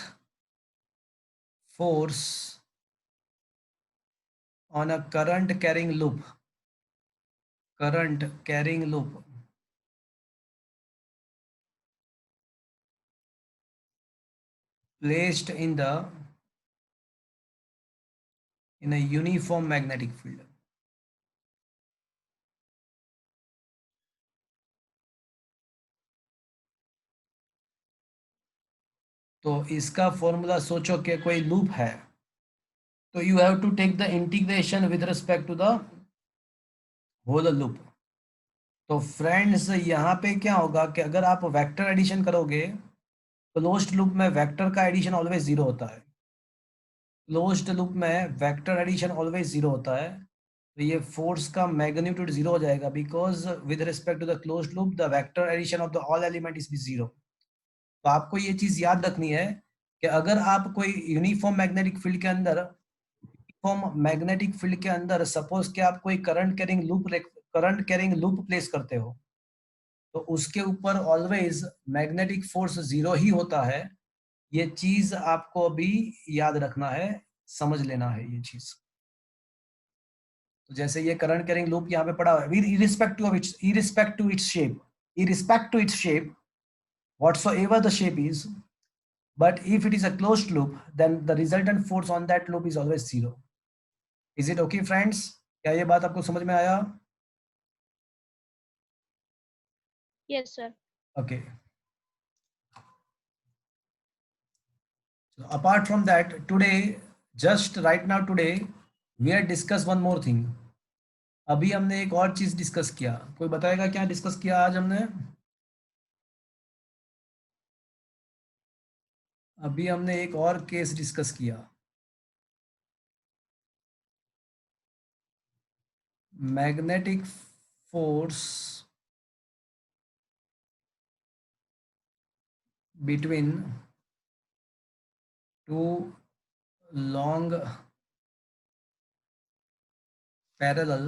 force on a current carrying loop placed in a uniform magnetic field. तो इसका फॉर्मूला सोचो कि कोई लूप है, तो you have to take the integration with respect to the whole loop. तो फ्रेंड्स यहाँ पे क्या होगा कि अगर आप वेक्टर एडिशन करोगे, क्लोज्ड लूप में वेक्टर का एडिशन ऑलवेज जीरो होता है. क्लोज्ड लूप में वेक्टर एडिशन ऑलवेज जीरो होता है. तो ये फोर्स का मैग्नीट्यूड जीरो हो जाएगा because with respect to the closed loop the vector addition of the all element is zero. तो आपको ये चीज याद रखनी है कि अगर आप कोई यूनिफॉर्म मैग्नेटिक फील्ड के अंदर सपोज कि आप कोई करंट कैरिंग लूप प्लेस करते हो, तो उसके ऊपर ऑलवेज मैग्नेटिक फोर्स जीरो ही होता है. ये चीज आपको अभी याद रखना है, समझ लेना है ये चीज. तो जैसे ये करंट कैरिंग लूप यहाँ पे पड़ा हुआ है, irrespective to its shape, whatsoever the shape is, but if it is a closed loop, then the resultant force on that loop is always zero. Is it okay, friends? क्या ये बात आपको समझ में आया? Yes, sir. Okay. So apart from that, today, just right now today, we had discussed one more thing. अभी हमने एक और चीज डिस्कस किया. कोई बताएगा क्या डिस्कस किया आज हमने? अभी हमने एक और केस डिस्कस किया. Magnetic force between two long parallel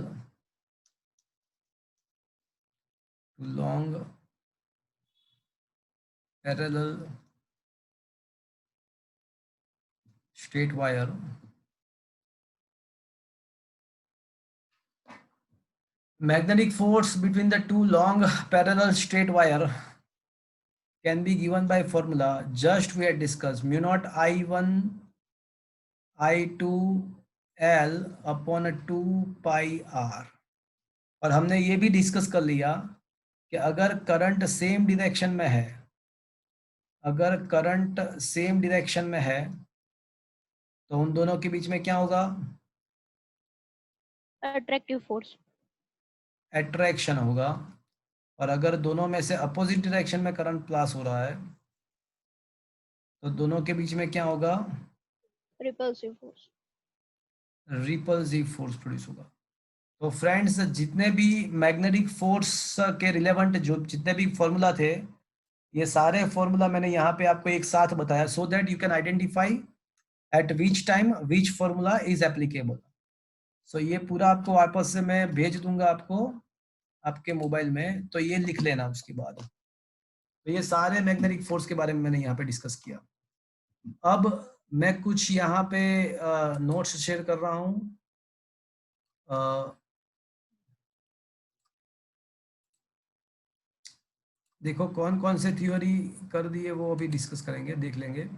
straight wire magnetic force between the two long parallel straight wire can be given by formula just we had discussed mu naught I1 I2 L upon 2 pi r। और हमने ये भी डिस्कस कर लिया कि अगर करंट सेम डायरेक्शन में है, अगर करंट सेम डायरेक्शन में है तो उन दोनों के बीच में क्या होगा? attractive force. अट्रैक्शन होगा। और अगर दोनों में से अपोजिट डायरेक्शन में करंट पास हो रहा है तो दोनों के बीच में क्या होगा? Repulsive force. Repulsive force produce होगा। तो फ्रेंड्स जितने भी मैग्नेटिक फोर्स के रिलेवेंट जो जितने भी फॉर्मूला थे, ये सारे फॉर्मूला मैंने यहाँ पे आपको एक साथ बताया so that you can identify at which time which formula is applicable. So ये पूरा आपको वापस से मैं भेज दूंगा आपको आपके मोबाइल में, तो ये लिख लेना उसके बाद। तो ये सारे मैग्नेटिक फोर्स के बारे में मैंने यहाँ पे डिस्कस किया। अब मैं कुछ यहाँ पे नोट्स शेयर कर रहा हूँ। देखो कौन कौन से थ्योरी कर दिए वो अभी डिस्कस करेंगे, देख लेंगे।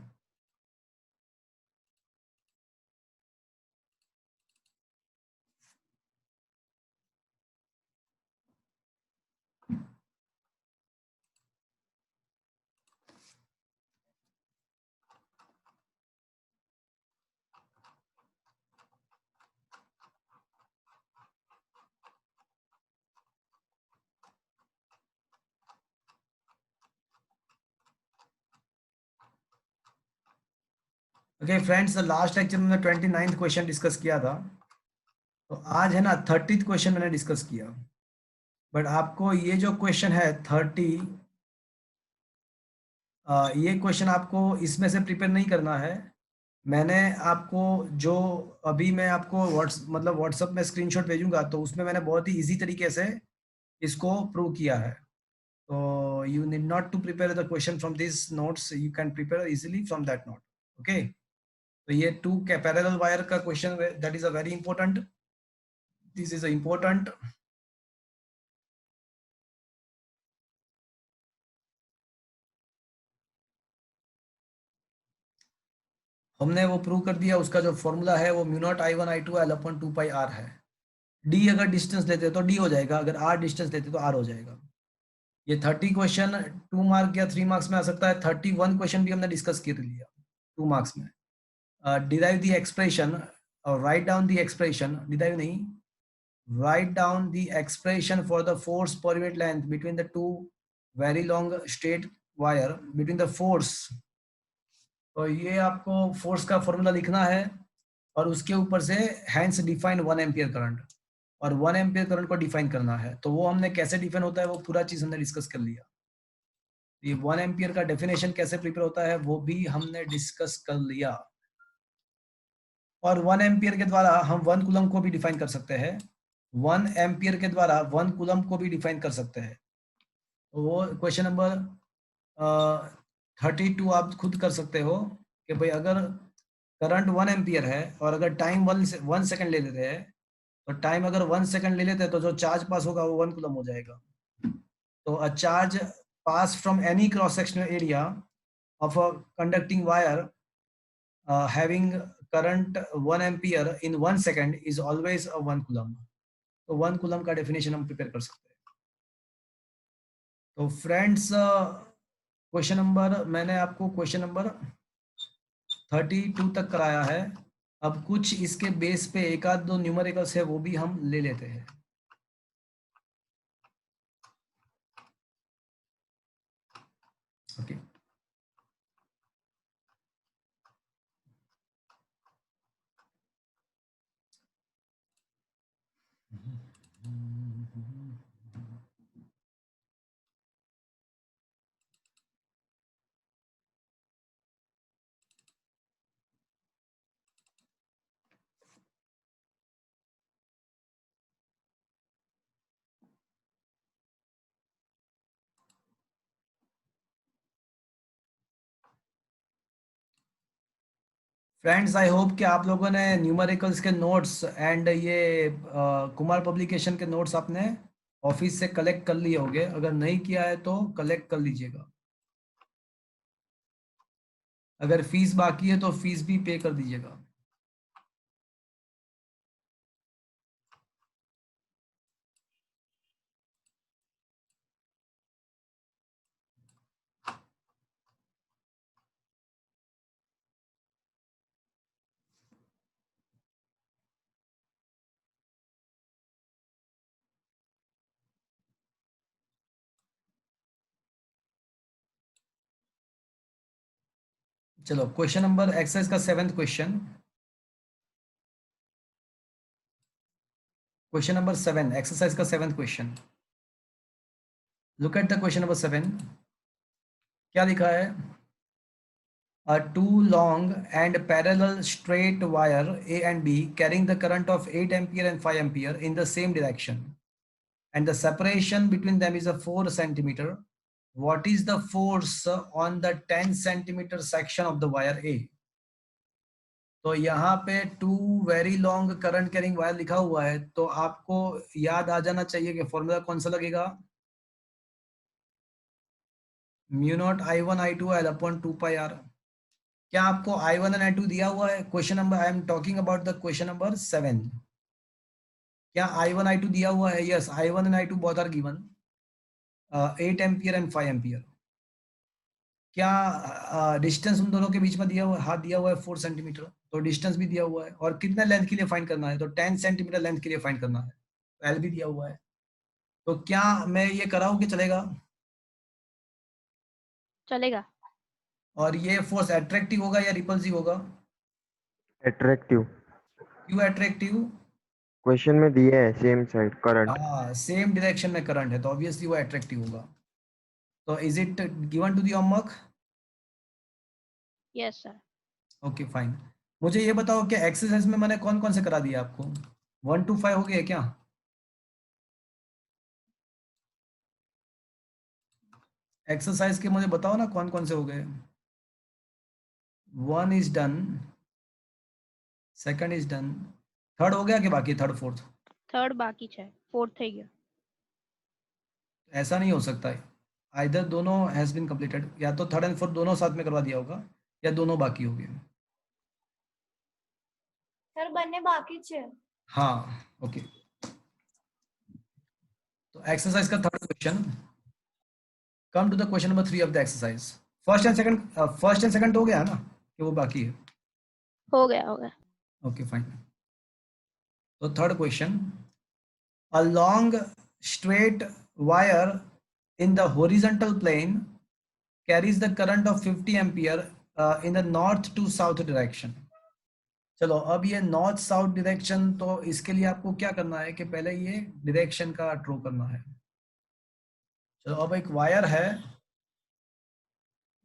ओके फ्रेंड्स, लास्ट लेक्चर में 29th क्वेश्चन डिस्कस किया था, तो आज है ना 30th क्वेश्चन मैंने डिस्कस किया। बट आपको ये जो क्वेश्चन है 30, ये क्वेश्चन आपको इसमें से प्रिपेयर नहीं करना है। मैंने आपको जो अभी मैं आपको व्हाट्सएप में स्क्रीनशॉट भेजूंगा तो उसमें मैंने बहुत ही इजी तरीके से इसको प्रूव किया है। तो you need not to prepare the question from this notes, you can prepare easily from that note. Okay, तो ये टू पैरेलल वायर का question that is a very important, this is important. हमने वो प्रूव कर दिया, उसका जो फॉर्मूला है वो mu naught I1 I2 L upon 2 pi r है। d अगर डिस्टेंस लेते तो d हो जाएगा, अगर r डिस्टेंस लेते तो r हो जाएगा। ये 30 क्वेश्चन 2 मार्क या 3 मार्क्स में आ सकता है। 31 क्वेश्चन भी हमने डिस्कस कर लिया 2 मार्क्स में। डिराइव द एक्सप्रेशन और write down the expression, derive नहीं, write down the expression for the force per unit length between the two very long straight wire between the force। तो ये आपको फोर्स का फॉर्मूला लिखना है और उसके ऊपर से हैंस डिफाइन 1 एम्पियर करंट, और 1 एम्पियर करंट को डिफाइन करना है। तो वो हमने कैसे डिफाइन होता है वो पूरा चीज हमने डिस्कस कर लिया। ये 1 एम्पियर का डेफिनेशन कैसे प्रिपेयर होता है वो भी हमने डिस्कस कर लिया। और 1 एम्पियर के द्वारा हम 1 कूलम को भी डिफाइन कर सकते हैं। 1 एम्पियर के द्वारा 1 कूलम को भी डिफाइन कर सकते हैं। तो वो क्वेश्चन नंबर 32 आप खुद कर सकते हो कि भाई अगर करंट 1 एम्पियर है और अगर टाइम 1 सेकंड ले लेते हैं, तो टाइम अगर 1 सेकंड ले लेते हैं तो जो चार्ज पास होगा वो 1 कूलम हो जाएगा। तो a charge pass from any cross sectional area of a conducting wire having current 1 ampere in 1 second is always a 1 coulomb। तो 1 कूलम का डेफिनेशन हम प्रिपेयर कर सकते हैं। तो फ्रेंड्स क्वेश्चन नंबर मैंने आपको क्वेश्चन नंबर 32 तक कराया है। अब कुछ इसके बेस पे एक आध दो न्यूमेरिकल्स है वो भी हम ले लेते हैं। ओके, फ्रेंड्स, आई होप कि आप लोगों ने न्यूमेरिकल्स के नोट्स एंड ये कुमार पब्लिकेशन के नोट्स आपने ऑफिस से कलेक्ट कर लिए होंगे। अगर नहीं किया है तो कलेक्ट कर लीजिएगा। अगर फीस बाकी है तो फीस भी पे कर दीजिएगा। चलो क्वेश्चन नंबर एक्सरसाइज का 7th question. Question number 7 exercise का 7th question. Look at the question number 7। क्या लिखा है? A two long and parallel straight wire A and B carrying the current of 8 ampere and 5 ampere in the same direction, and the separation between them is a 4 centimeter. What is the force on the 10 centimeter section of the wire A? तो यहाँ पे two very long current carrying wire लिखा हुआ है, तो आपको याद आ जाना चाहिए कि फॉर्मूला कौन सा लगेगा? Mu naught I1 I2 L upon 2 pi R। क्या आपको I1 और I2 दिया हुआ है? Question number, I am talking about the question number 7। क्या I1 I2 दिया हुआ है? Yes, I1 and I2 both are given 8 ampere and 5 ampere. क्या डिस्टेंस उन दोनों के बीच में दिया हुआ है? हाँ दिया हुआ है 4 सेंटीमीटर, तो डिस्टेंस भी दिया हुआ है। और कितने लेंथ के लिए फाइंड करना है? तो 10 सेंटीमीटर लेंथ के लिए फाइंड करना है। तो एल भी दिया हुआ है। तो क्या मैं ये कराऊं कि चलेगा? चलेगा। और ये फोर्स अट्रैक्टिव होगा या रिपल्सिव होगा? अट्रैक्टिव। क्यों अट्रैक्टिव? क्वेश्चन में दिया है सेम साइड करंट। हाँ, सेम डायरेक्शन में करंट है तो ऑब्वियसली वो अट्रैक्टिव होगा। तो is it given to the homework? Yes sir. Okay fine. मुझे ये बताओ कि एक्सरसाइज में मैंने कौन कौन से करा दिया आपको? 1 to 5 हो गए क्या? एक्सरसाइज के मुझे बताओ ना कौन कौन से हो गए। 1 is done, 2nd is done, 3rd हो गया कि बाकी? 3rd 4th? थर्ड बाकी है, फोर्थ થઈ ગયો। ऐसा नहीं हो सकता है। आइदर दोनों हैज बीन कंप्लीटेड, या तो 3rd and 4th दोनों साथ में करवा दिया होगा, या दोनों बाकी हो गए। સર બંને બાકી છે. हाँ ओके। तो एक्सरसाइज का 3rd question. Come to the question number 3 of the exercise. First and second हो गया ना कि वो बाकी है? हो गया हो गया। Okay fine. तो 3rd question. A long straight wire in the horizontal plane carries the current of 50 ampere in the north to south direction. चलो अब ये नॉर्थ साउथ डायरेक्शन, तो इसके लिए आपको क्या करना है कि पहले ये डायरेक्शन का ड्रॉ करना है। चलो अब एक वायर है,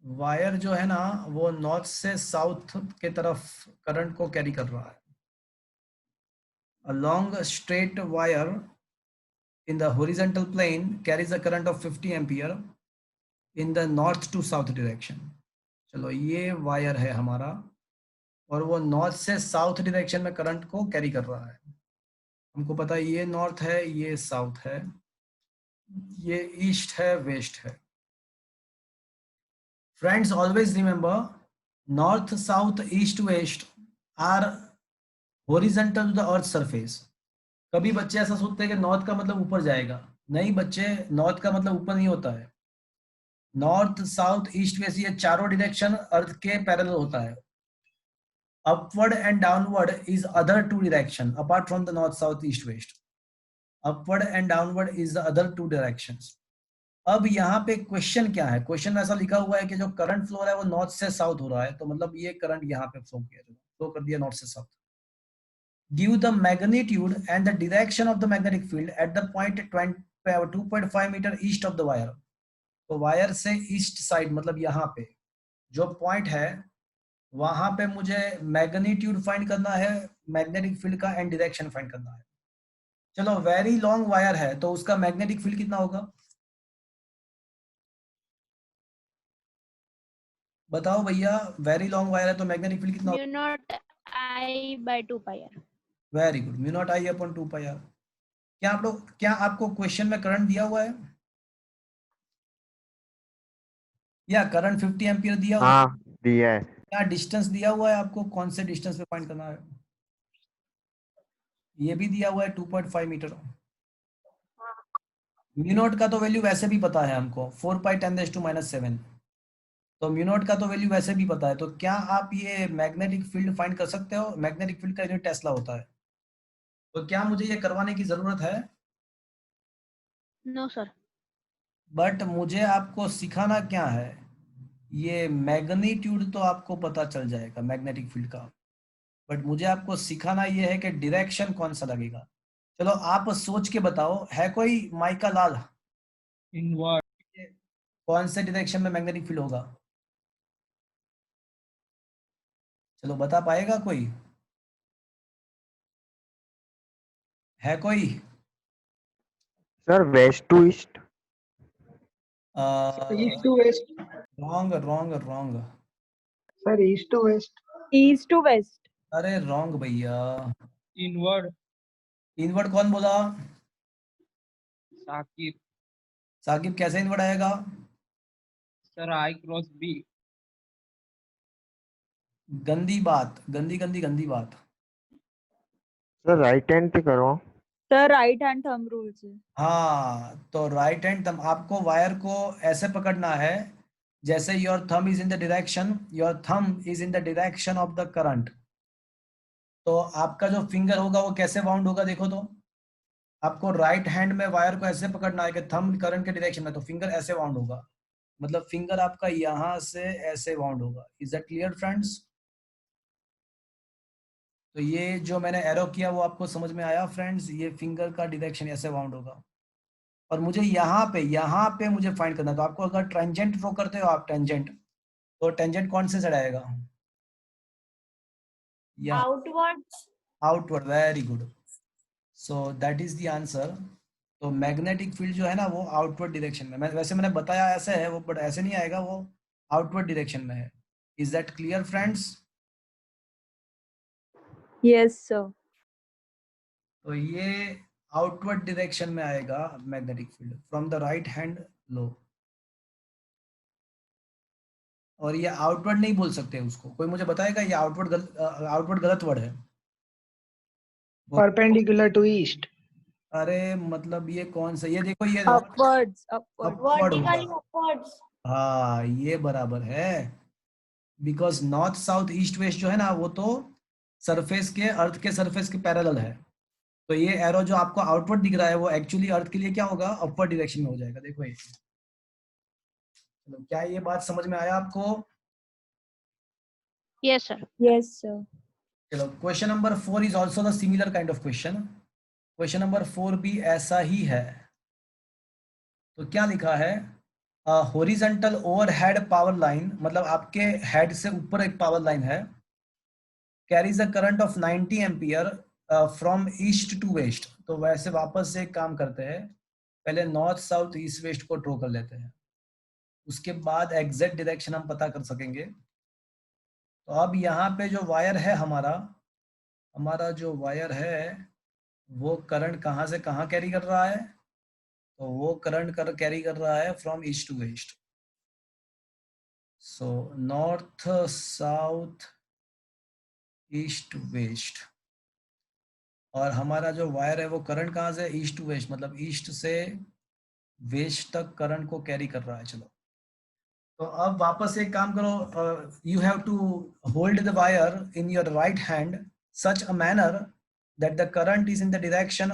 वायर जो है ना वो नॉर्थ से साउथ के तरफ करंट को कैरी कर रहा है। A long straight wire in the horizontal plane carries a current of 50 ampere in the north to south direction. चलो ये वायर है हमारा और वो नॉर्थ से साउथ डायरेक्शन में करंट को कैरी कर रहा है। हमको पता है ये नॉर्थ है, ये साउथ है, ये ईस्ट है, वेस्ट है। Friends always remember, north south east west are horizontal to the earth surface. कभी बच्चे ऐसा सोचते हैं कि नॉर्थ का मतलब ऊपर जाएगा। नहीं बच्चे, नॉर्थ का मतलब ऊपर नहीं होता है। नॉर्थ साउथ ईस्ट वेस्ट ये चारों डायरेक्शन अर्थ के पैरेलल होता है। Upward and downward is other two direction apart from the north south east west. Upward and downward is the other two directions. अब यहाँ पे क्वेश्चन क्या है? क्वेश्चन में ऐसा लिखा हुआ है कि जो करंट फ्लो है वो नॉर्थ से साउथ हो रहा है, तो मतलब ये करंट यहाँ पे फ्लो कर दिया नॉर्थ से south. Give the magnitude and the direction of the magnetic field at the point 2.5 meter east of the wire. तो वायर से ईस्ट साइड मतलब यहाँ पे जो पॉइंट है वहां पे मुझे मैग्नीट्यूड फाइंड करना है मैग्नेटिक फील्ड का एंड डायरेक्शन फाइंड करना है। चलो वेरी लॉन्ग वायर है तो उसका मैग्नेटिक फील्ड कितना होगा? बताओ भैया, वेरी लॉन्ग वायर है तो मैग्नेटिक फील्ड कितना? Mu nought I by 2 pi r. Very good, mu nought I upon 2 pi r. क्या आप लोग, क्या आपको क्वेश्चन में करंट दिया हुआ है या करंट 50 एम्पियर दिया हुआ है? हाँ दिया है। क्या डिस्टेंस दिया हुआ है आपको, कौन से डिस्टेंस पे फाइंड करना है? ये भी दिया हुआ है 2.5 मीटर। म्यू नॉट का तो वैल्यू वैसे भी पता है हमको, 4 पाई 10⁻⁷। तो म्यू नॉट का तो वैल्यू वैसे भी पता है, तो क्या आप ये मैग्नेटिक फील्ड फाइंड कर सकते हो? मैग्नेटिक फील्ड का यूनिट टेस्ला होता है। तो क्या मुझे ये करवाने की जरूरत है? No sir. बट मुझे आपको सिखाना क्या है, ये मैग्नीट्यूड तो आपको पता चल जाएगा मैग्नेटिक फील्ड का, बट मुझे आपको सिखाना ये है कि डायरेक्शन कौन सा लगेगा। चलो आप सोच के बताओ, है कोई माइका लाल? इनवर्ड। कौन से डायरेक्शन में मैग्नेटिक फील्ड होगा? चलो बता पाएगा कोई? है कोई? Sir west to east. East to west. Wrong wrong wrong. Sir east to west. East to west. अरे रॉन्ग भैया। इनवर्ड। इनवर्ट कौन बोला? साकिब। साकिब कैसे इनवर्ट आएगा? Sir I cross B. गंदी बात, गंदी गंदी गंदी बात। सर राइट हैंड पे करो। Sir right hand thumb rule से। हाँ, तो राइट हैंड थंब, आपको वायर को ऐसे पकड़ना है जैसे your thumb is in the direction, your thumb is in the direction of the current. तो आपका जो फिंगर होगा वो कैसे बाउंड होगा, देखो तो। आपको राइट हैंड में वायर को ऐसे पकड़ना है कि थंब करंट के डायरेक्शन में, तो फिंगर ऐसे बाउंड होगा, मतलब फिंगर आपका यहाँ से ऐसे बाउंड होगा। Is that clear friends? तो ये जो मैंने एरो किया वो आपको समझ में आया फ्रेंड्स? ये फिंगर का डायरेक्शन ऐसे बाउंड होगा, और मुझे यहाँ पे मुझे फाइंड करना है। तो आपको अगर टेंजेंट ड्रॉ करते हो आप, टेंजेंट, तो टेंजेंट कौन से साइड आएगा? यहाँ, Outwards. Outward. Very good, so that is the answer. तो मैग्नेटिक फील्ड जो है ना वो आउटवर्ड डायरेक्शन में, मैं वैसे मैंने बताया ऐसे है वो, बट ऐसे नहीं आएगा, वो आउटवर्ड डायरेक्शन में है। Is that clear friends? Yes sir. तो ये आउटवर्ड डायरेक्शन में आएगा magnetic field from the right hand लो। और ये आउटवर्ड नहीं बोल सकते उसको, कोई मुझे बताएगा ये आउटवर्ड गलत वर्ड है? Perpendicular to east. अरे मतलब ये कौन सा, ये देखो ये अपवर्ड्स अपवर्ड। अपवर्ड होगा। Vertically upwards. हाँ ये बराबर है, because north south east west जो है ना वो तो सरफेस के, अर्थ के सरफेस के पैरेलल है। तो ये एरो जो आपको आउटवर्ड दिख रहा है वो एक्चुअली अर्थ के लिए क्या होगा, अपवर्ड डायरेक्शन में हो जाएगा। देखो ये, चलो क्या ये बात समझ में आया आपको? Yes sir. Yes sir. चलो question number 4 is also the similar kind of question. Question number 4 भी ऐसा ही है। तो क्या लिखा है, हॉरिजॉन्टल ओवरहेड पावर लाइन, मतलब आपके हेड से ऊपर एक पावर लाइन है, carries a current of 90 ampere from east to west. तो वैसे वापस से एक काम करते हैं, पहले नॉर्थ साउथ ईस्ट वेस्ट को ड्रॉ कर लेते हैं, उसके बाद एग्जैक्ट डायरेक्शन हम पता कर सकेंगे। तो अब यहाँ पे जो वायर है हमारा, हमारा जो वायर है वो करंट कहाँ से कहाँ कैरी कर रहा है, तो वो करंट कैरी कर रहा है from east to west. So north south east west, और हमारा जो वायर है वो करंट कहाँ से, ईस्ट टू वेस्ट, मतलब ईस्ट से वेस्ट तक करंट को कैरी कर रहा है। चलो तो अब वापस एक काम करो, you have to hold the wire in your right hand such a manner that the current is in the direction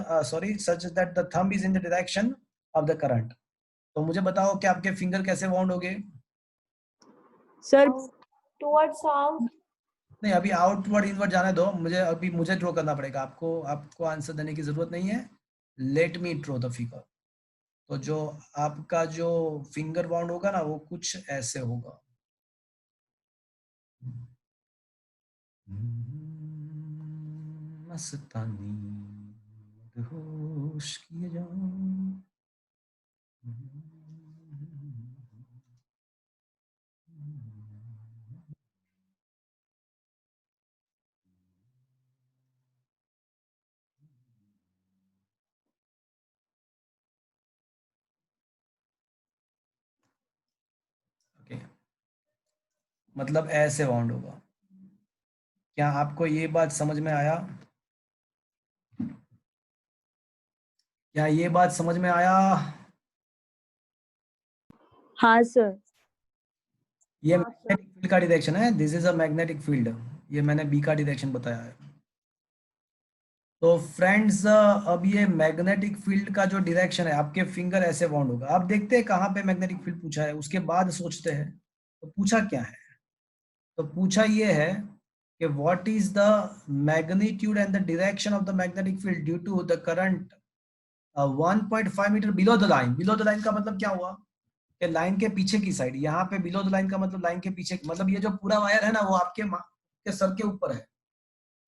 such that the thumb is in the direction of the current। तो मुझे बताओ कि आपके फिंगर कैसे बाउंड होंगे? Sir Towards south. नहीं अभी आउटवर्ड इनवर्ड जाने दो, मुझे अभी मुझे ड्रॉ करना पड़ेगा, आपको आपको आंसर देने की जरूरत नहीं है। Let me draw the figure. तो जो आपका जो फिंगर बाउंड होगा ना वो कुछ ऐसे होगा। मस्तानी मदहोश किए जाऊं। मतलब ऐसे बाउंड होगा। क्या आपको ये बात समझ में आया? क्या ये बात समझ में आया? हाँ सर। ये मैग्नेटिक फील्ड का डायरेक्शन है, this is a magnetic field. ये मैंने बी का डायरेक्शन बताया है। तो फ्रेंड्स अब ये मैग्नेटिक फील्ड का जो डायरेक्शन है, आपके फिंगर ऐसे बाउंड होगा। आप देखते हैं कहाँ पे मैग्नेटिक फील्ड पूछा है, उसके बाद सोचते हैं तो पूछा क्या है। तो पूछा ये है कि what is the magnitude and the direction of the magnetic field due to the current 1.5 metre below the line. Below the line का मतलब क्या हुआ कि लाइन के पीछे की साइड। यहाँ पे बिलो द लाइन का मतलब लाइन के पीछे, मतलब ये जो पूरा वायर है ना वो आपके के सर के ऊपर है।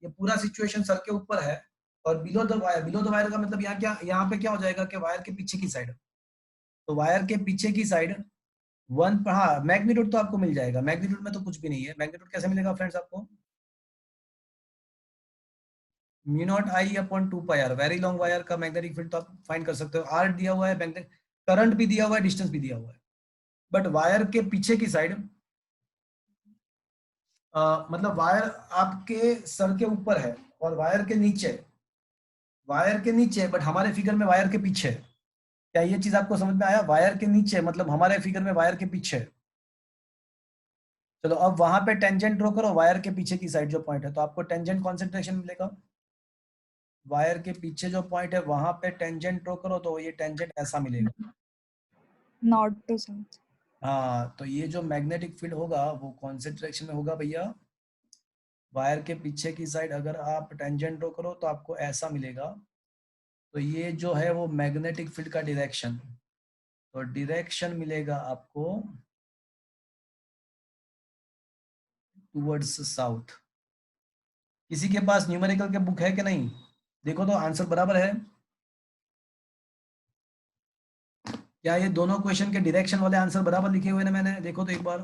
ये पूरा सिचुएशन सर के ऊपर है। और below the wire, below the wire का मतलब यहाँ क्या, यहाँ पे क्या हो जाएगा कि वायर के पीछे की साइड। तो वायर के पीछे की साइड हाँ मैग्नीट्यूड तो आपको मिल जाएगा। मैग्नीट्यूड में तो कुछ भी नहीं है। मैग्नीट्यूड कैसे मिलेगा फ्रेंड्स आपको? Mu nought I upon 2 pi r. Very long wire का मैग्नेटिक फील्ड तो आप फाइंड कर सकते हो। आर दिया हुआ है, मैग्नेटिक करंट भी दिया हुआ है, डिस्टेंस भी दिया हुआ है। बट वायर के पीछे की साइड मतलब वायर आपके सर के ऊपर है और वायर के नीचे, वायर के नीचे बट हमारे फिगर में वायर के पीछे। क्या ये चीज आपको समझ में आया? वायर के नीचे मतलब हमारे फिगर में वायर के पीछे। चलो अब वहां पे टेंजेंट ड्रॉ करो वायर के पीछे की साइड जो पॉइंट है, तो आपको टेंजेंट कॉन्सेंट्रेशन मिलेगा। वायर के पीछे जो पॉइंट है वहां पे टेंजेंट ड्रॉ करो तो ये टेंजेंट ऐसा मिलेगा। North to south. हाँ, तो ये जो मैग्नेटिक फील्ड होगा वो कौन से डायरेक्शन में होगा भैया? वायर के पीछे की साइड अगर आप टेंजेंट ड्रॉ करो तो आपको ऐसा मिलेगा। तो ये जो है वो मैग्नेटिक फील्ड का डायरेक्शन, तो डायरेक्शन मिलेगा आपको टुवर्ड्स साउथ। किसी के पास न्यूमेरिकल के बुक है कि नहीं? देखो तो आंसर बराबर है क्या? ये दोनों क्वेश्चन के डायरेक्शन वाले आंसर बराबर लिखे हुए ना मैंने? देखो तो एक बार।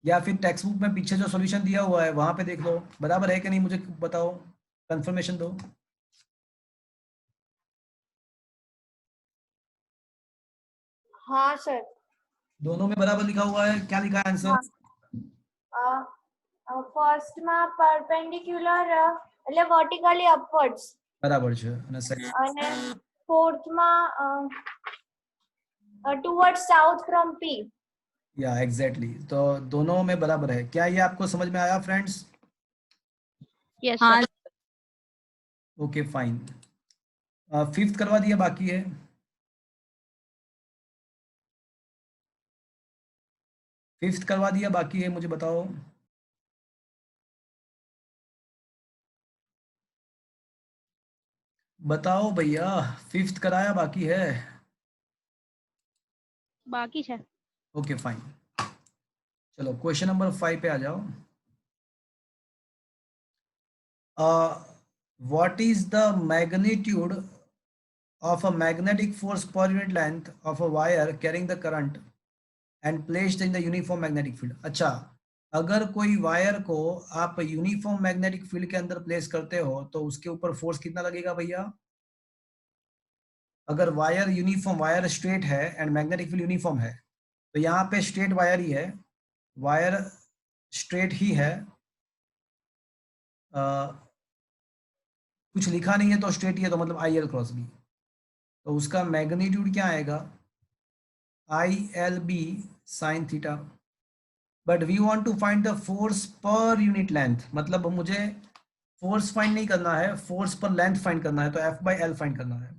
या फिर टेक्स्ट बुक में पीछे जो सॉल्यूशन दिया हुआ है वहां पे देख लो, बराबर है कि नहीं मुझे बताओ, कंफर्मेशन दो। हाँ सर। दोनों में बराबर लिखा हुआ है। क्या लिखा है आंसर? फर्स्ट में परपेंडिक्युलर એટલે વર્ટિકલી અપવર્ડ્સ બરાબર છે અને second અને ફોર્થ માં ટુવર્ડ સાઉથ ફ્રોમ પી। या एग्जैक्टली तो दोनों में बराबर है। क्या ये आपको समझ में आया फ्रेंड्स? Yes, हाँ sir. Okay fine. फिफ्थ करवा दिया, बाकी है। फिफ्थ करवा दिया, बाकी है, मुझे बताओ। बताओ भैया, फिफ्थ कराया बाकी है? बाकी है। Okay fine. चलो क्वेश्चन नंबर 5 पे आ जाओ। What is the magnitude of a magnetic force per unit length of a wire carrying the current and placed in the uniform magnetic field। अच्छा, अगर कोई वायर को आप यूनिफॉर्म मैग्नेटिक फील्ड के अंदर प्लेस करते हो तो उसके ऊपर फोर्स कितना लगेगा भैया? अगर वायर यूनिफॉर्म, वायर स्ट्रेट है एंड मैग्नेटिक फील्ड यूनिफॉर्म है, तो यहाँ पे स्ट्रेट वायर ही है, वायर स्ट्रेट ही है, कुछ लिखा नहीं है तो स्ट्रेट ही है, तो मतलब आई एल क्रॉस बी। तो उसका मैग्नीट्यूड क्या आएगा? I L B sine theta. But we want to find the force per unit length, मतलब मुझे फोर्स फाइंड नहीं करना है, फोर्स पर लेंथ फाइंड करना है, तो एफ बाई एल फाइंड करना है।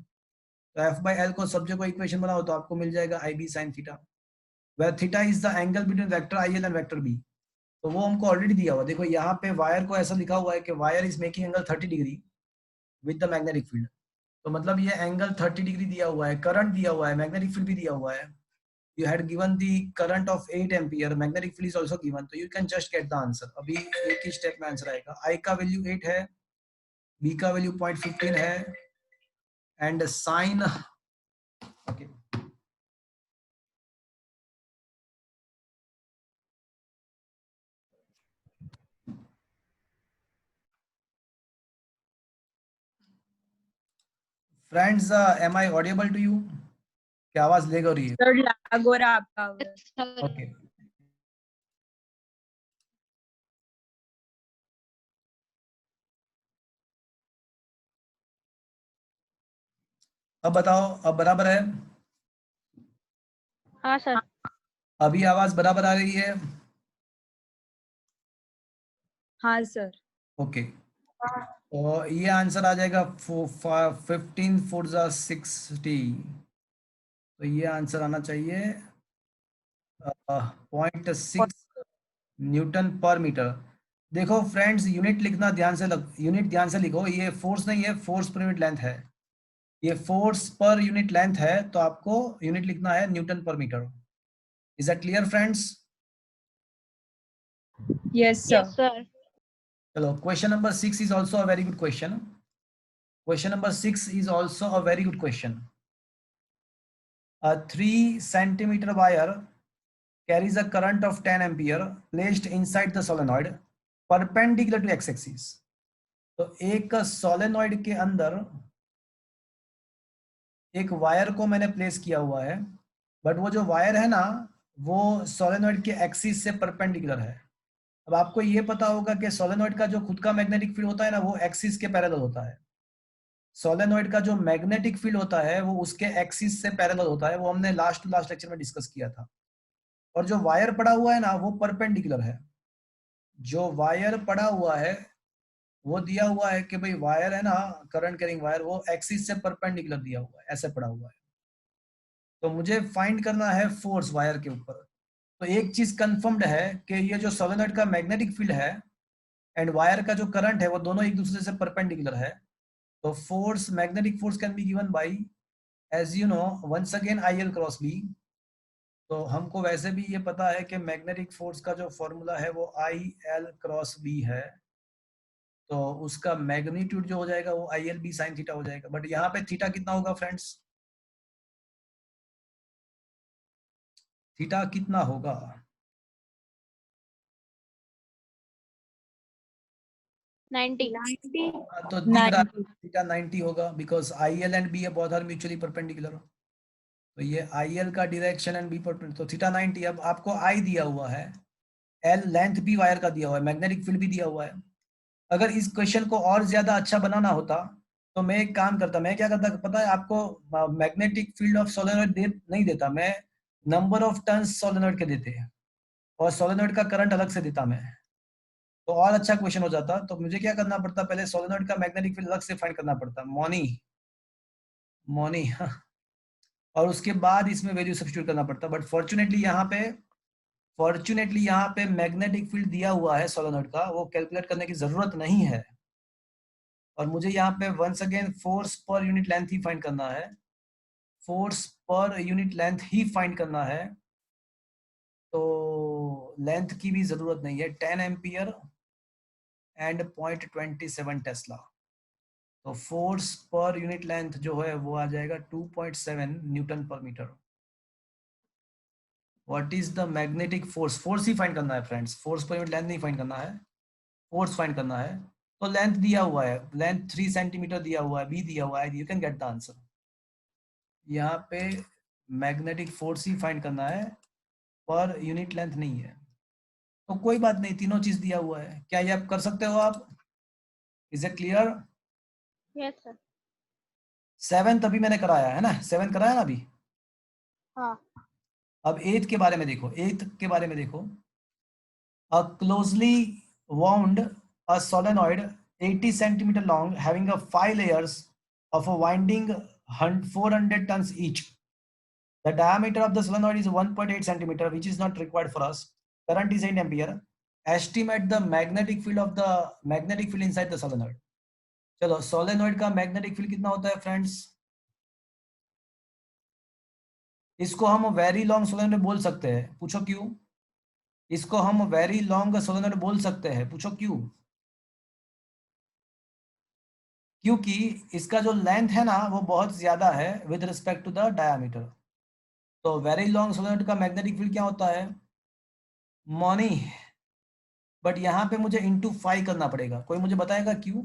तो एफ बाई एल को सब जगह इक्वेशन बनाओ तो आपको मिल जाएगा I B sine theta, where theta is the angle between vector I L and vector B. तो वो हमको ऑलरेडी दिया हुआ। देखो यहाँ पे वायर को ऐसा लिखा हुआ है कि wire is making angle 30 degree with the magnetic field. तो मतलब ये एंगल 30 डिग्री दिया हुआ है, करंट दिया हुआ है, मैग्नेटिक फील्ड भी दिया हुआ है। You had given the current of 8 ampere, magnetic field is also given, तो you can just get the answer। अभी एक ही स्टेप में आंसर आएगा। I का वैल्यू 8 है, B का वैल्यू 0.15 है and sine okay. Friends am I audible to you? क्या आवाज लेग हो रही है? सर लैग हो रहा है आपका आवाज। Yes, sir. ओके अब बताओ, अब बराबर है? हाँ सर। अभी आवाज बराबर आ रही है? हाँ सर। ओके, तो ये आंसर आ जाएगा 15 4 जा 60। तो ये आंसर आना चाहिए 0.6 न्यूटन पर मीटर। देखो फ्रेंड्स, यूनिट लिखना दैट से यूनिट ध्यान से लिखो, ये फोर्स नहीं है, फोर्स पर यूनिट लेंथ है। ये फोर्स पर यूनिट लेंथ है, तो आपको यूनिट लिखना है newton per metre. Is that clear friends? Yes sir. Yes sir. चलो, question number 6 is also a very good question. Question number 6 is also a very good question. A 3 centimeter wire carries a current of 10 ampere placed inside the solenoid perpendicular to x-axis. तो एक सोलेनॉइड के अंदर एक वायर को मैंने प्लेस किया हुआ है, बट वो जो वायर है ना, वो सोलेनॉइड के एक्सिस से परपेंडिकुलर है। अब आपको ये पता होगा कि सोलेनॉइड का जो खुद का मैग्नेटिक फील्ड होता है ना, वो एक्सिस के पैरेलल होता है। सोलेनॉइड का जो मैग्नेटिक फील्ड होता है वो उसके एक्सिस से पैरेलल होता है, वो हमने लास्ट लेक्चर में डिस्कस किया था। और जो वायर पड़ा हुआ है ना, वो परपेंडिकुलर है। जो वायर पड़ा हुआ है वो दिया हुआ है कि भाई वायर है ना, करंट कैरिंग वायर, वो एक्सिस से परपेंडिकुलर दिया हुआ है, ऐसे पड़ा हुआ है। तो मुझे फाइंड करना है फोर्स वायर के ऊपर। तो एक चीज कंफर्म्ड है कि ये जो सोलेनॉइड का मैग्नेटिक फील्ड है एंड वायर का जो करंट है, वो दोनों एक दूसरे से परपेंडिकुलर है। तो force, magnetic force can be given by, as you know, once again IL cross B। तो हमको वैसे भी ये पता है कि मैग्नेटिक फोर्स का जो फॉर्मूला है वो IL क्रॉस B है। तो उसका मैग्नीट्यूड जो हो जाएगा वो ILB sin थीटा हो जाएगा। बट यहाँ पे थीटा कितना होगा फ्रेंड्स? थीटा कितना होगा? 90। 90. तो दिख रहा है 90. थीटा 90 होगा, because IL and B both are mutually perpendicular. तो ये IL का डायरेक्शन एंड B पर, तो थीटा 90। अब आपको I दिया हुआ है, L लेंथ भी वायर का दिया हुआ है, मैग्नेटिक फील्ड भी दिया हुआ है। अगर इस क्वेश्चन को और ज्यादा अच्छा बनाना होता तो मैं एक काम करता, मैं क्या करता पता है आपको? मैग्नेटिक फील्ड ऑफ सोलेनॉइड नहीं देता मैं, नंबर ऑफ टर्न्स सोलेनॉइड के देते हैं और सोलेनॉइड का करंट अलग से देता मैं, तो और अच्छा क्वेश्चन हो जाता। तो मुझे क्या करना पड़ता, पहले सोलेनॉइड का मैग्नेटिक फील्ड अलग से फाइंड करना पड़ता, मोनी मोनी और उसके बाद इसमें वैल्यू सब्स्टिट्यूट करना पड़ता। बट फॉर्चुनेटली यहाँ पे मैग्नेटिक फील्ड दिया हुआ है सोलेनॉइड का, वो कैलकुलेट करने की जरूरत नहीं है। और मुझे यहाँ पे once again force per unit length ही फाइंड करना है, फोर्स पर यूनिट लेंथ ही फाइंड करना है। तो लेंथ की भी जरूरत नहीं है, 10 एम्पियर एंड 0.27 टेस्ला। तो फोर्स पर यूनिट लेंथ जो है वो आ जाएगा 2.7 newton per metre. What is the magnetic force? Force ही फाइंड करना है friends, force per unit length नहीं फाइंड करना है, फोर्स फाइंड करना है। तो लेंथ दिया हुआ है, लेंथ 3 सेंटीमीटर दिया हुआ है, B दिया हुआ है, you can get the answer. यहाँ पे मैग्नेटिक फोर्स ही फाइंड करना है, पर यूनिट लेंथ नहीं है। तो कोई बात नहीं, तीनों चीज दिया हुआ है। क्या ये आप कर सकते हो आप? Is it clear? Yes sir. 7th अभी मैंने कराया है ना, 7th कराया ना अभी। हाँ। अब 8th के बारे में देखो, 8th के बारे में देखो। A closely wound a solenoid 80 centimeter long having a 5 layers of a winding 400 tons each. The diameter of the solenoid is 1.8 centimeter, which is not required for us. Current is 8 ampere. Estimate the magnetic field inside the solenoid. चलो, सोलेनॉइड का मैग्नेटिक फील्ड कितना होता है फ्रेंड्स? इसको हम वेरी लॉन्ग सोलेनॉइड बोल सकते हैं, पूछो क्यों? इसको हम वेरी लॉन्ग सोलेनॉइड बोल सकते हैं, पूछो क्यों? क्योंकि इसका जो लेंथ है ना वो बहुत ज्यादा है with respect to the diameter. तो वेरी लॉन्ग सोलेनॉइड का मैग्नेटिक फील्ड क्या होता है? मॉनी। बट यहाँ पे मुझे इंटू 5 करना पड़ेगा, कोई मुझे बताएगा क्यों?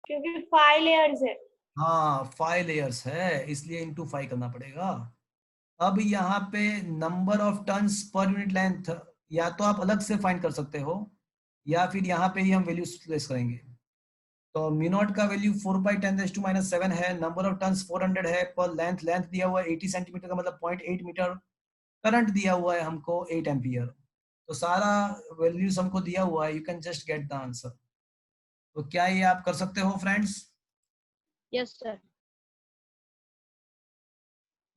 क्योंकि 5 लेयर्स है। हाँ, 5 लेयर्स है, इसलिए इंटू 5 करना पड़ेगा। अब यहाँ पे number of turns per unit length या तो आप अलग से फाइंड कर सकते हो, या फिर यहाँ पे ही हम वैल्यू प्लेस करेंगे। तो म्यू नॉट का वैल्यू 4/10⁻⁷ है, नंबर ऑफ टर्न्स 400 है, पर लेंथ दिया हुआ है 80 सेंटीमीटर का मतलब 0.8 मीटर, करंट दिया हुआ है हमको 8 एम्पियर। तो सारा वैल्यूज हमको दिया हुआ है, you can just get the answer. तो क्या ये आप कर सकते हो friends? Yes, sir.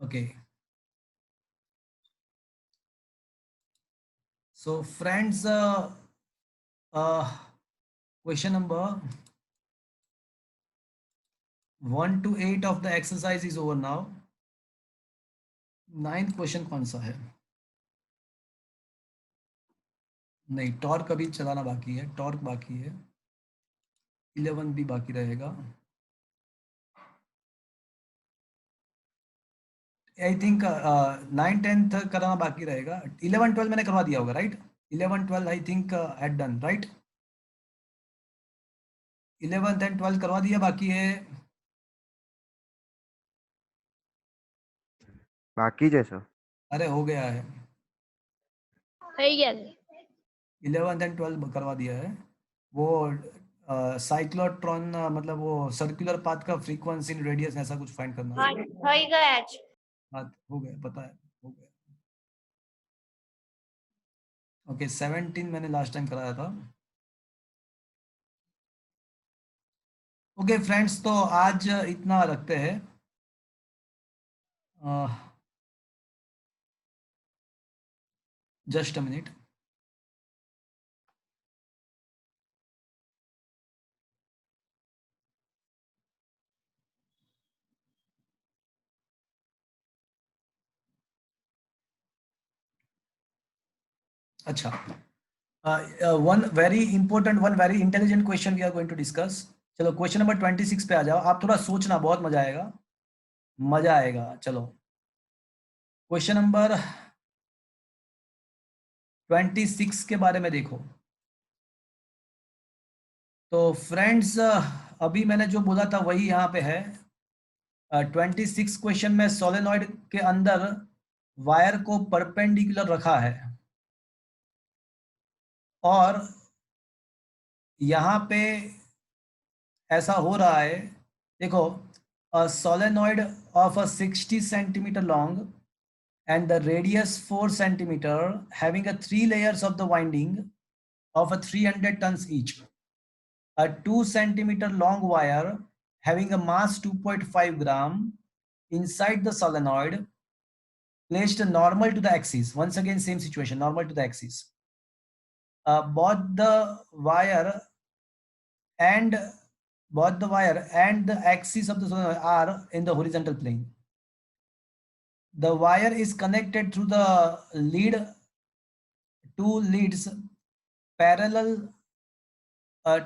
Okay, so friends, question number 1 to 8 of the exercise is over now. 9th question कौन सा है? नहीं, टॉर्क अभी चलाना बाकी है, टॉर्क बाकी है, 11 भी बाकी रहेगा। आई थिंक 9 10th कराना बाकी रहेगा, 11 12 मैंने करवा दिया होगा, right? 11 12 I think had done, right? 11th and 12th करवा दिया, बाकी है बाकी जैसा अरे हो गया है, થઈ ગયા છે. 11th and 12th करवा दिया है। वो साइक्लोट्रॉन मतलब वो सर्कुलर पाथ का फ्रीक्वेंसी रेडियस ऐसा कुछ फाइंड करना હા है। થઈ ગયા છે. हाँ हो गया, पता है, हो गया। ओके 17 मैंने लास्ट टाइम कराया था। ओके फ्रेंड्स, तो आज इतना रखते हैं। Just a minute. अच्छा, one very important, one very intelligent question we are going to discuss. चलो क्वेश्चन नंबर 26 पे आ जाओ। आप थोड़ा सोचना, बहुत मजा आएगा, मजा आएगा। चलो क्वेश्चन नंबर 26 के बारे में देखो। तो फ्रेंड्स, अभी मैंने जो बोला था वही यहाँ पे है। 26 क्वेश्चन में सोलेनॉइड के अंदर वायर को परपेंडिकुलर रखा है और यहाँ पे ऐसा हो रहा है, देखो, a solenoid of a 60 centimeter long and the radius 4 centimeter having a 3 layers of the winding of a 300 tons each. A 2 centimeter long wire having a mass 2.5 gram inside the solenoid placed normal to the axis. Once again, same situation, normal to the axis. Both the wire and the axis of the solenoid are in the horizontal plane. The wire is connected through the lead, two leads parallel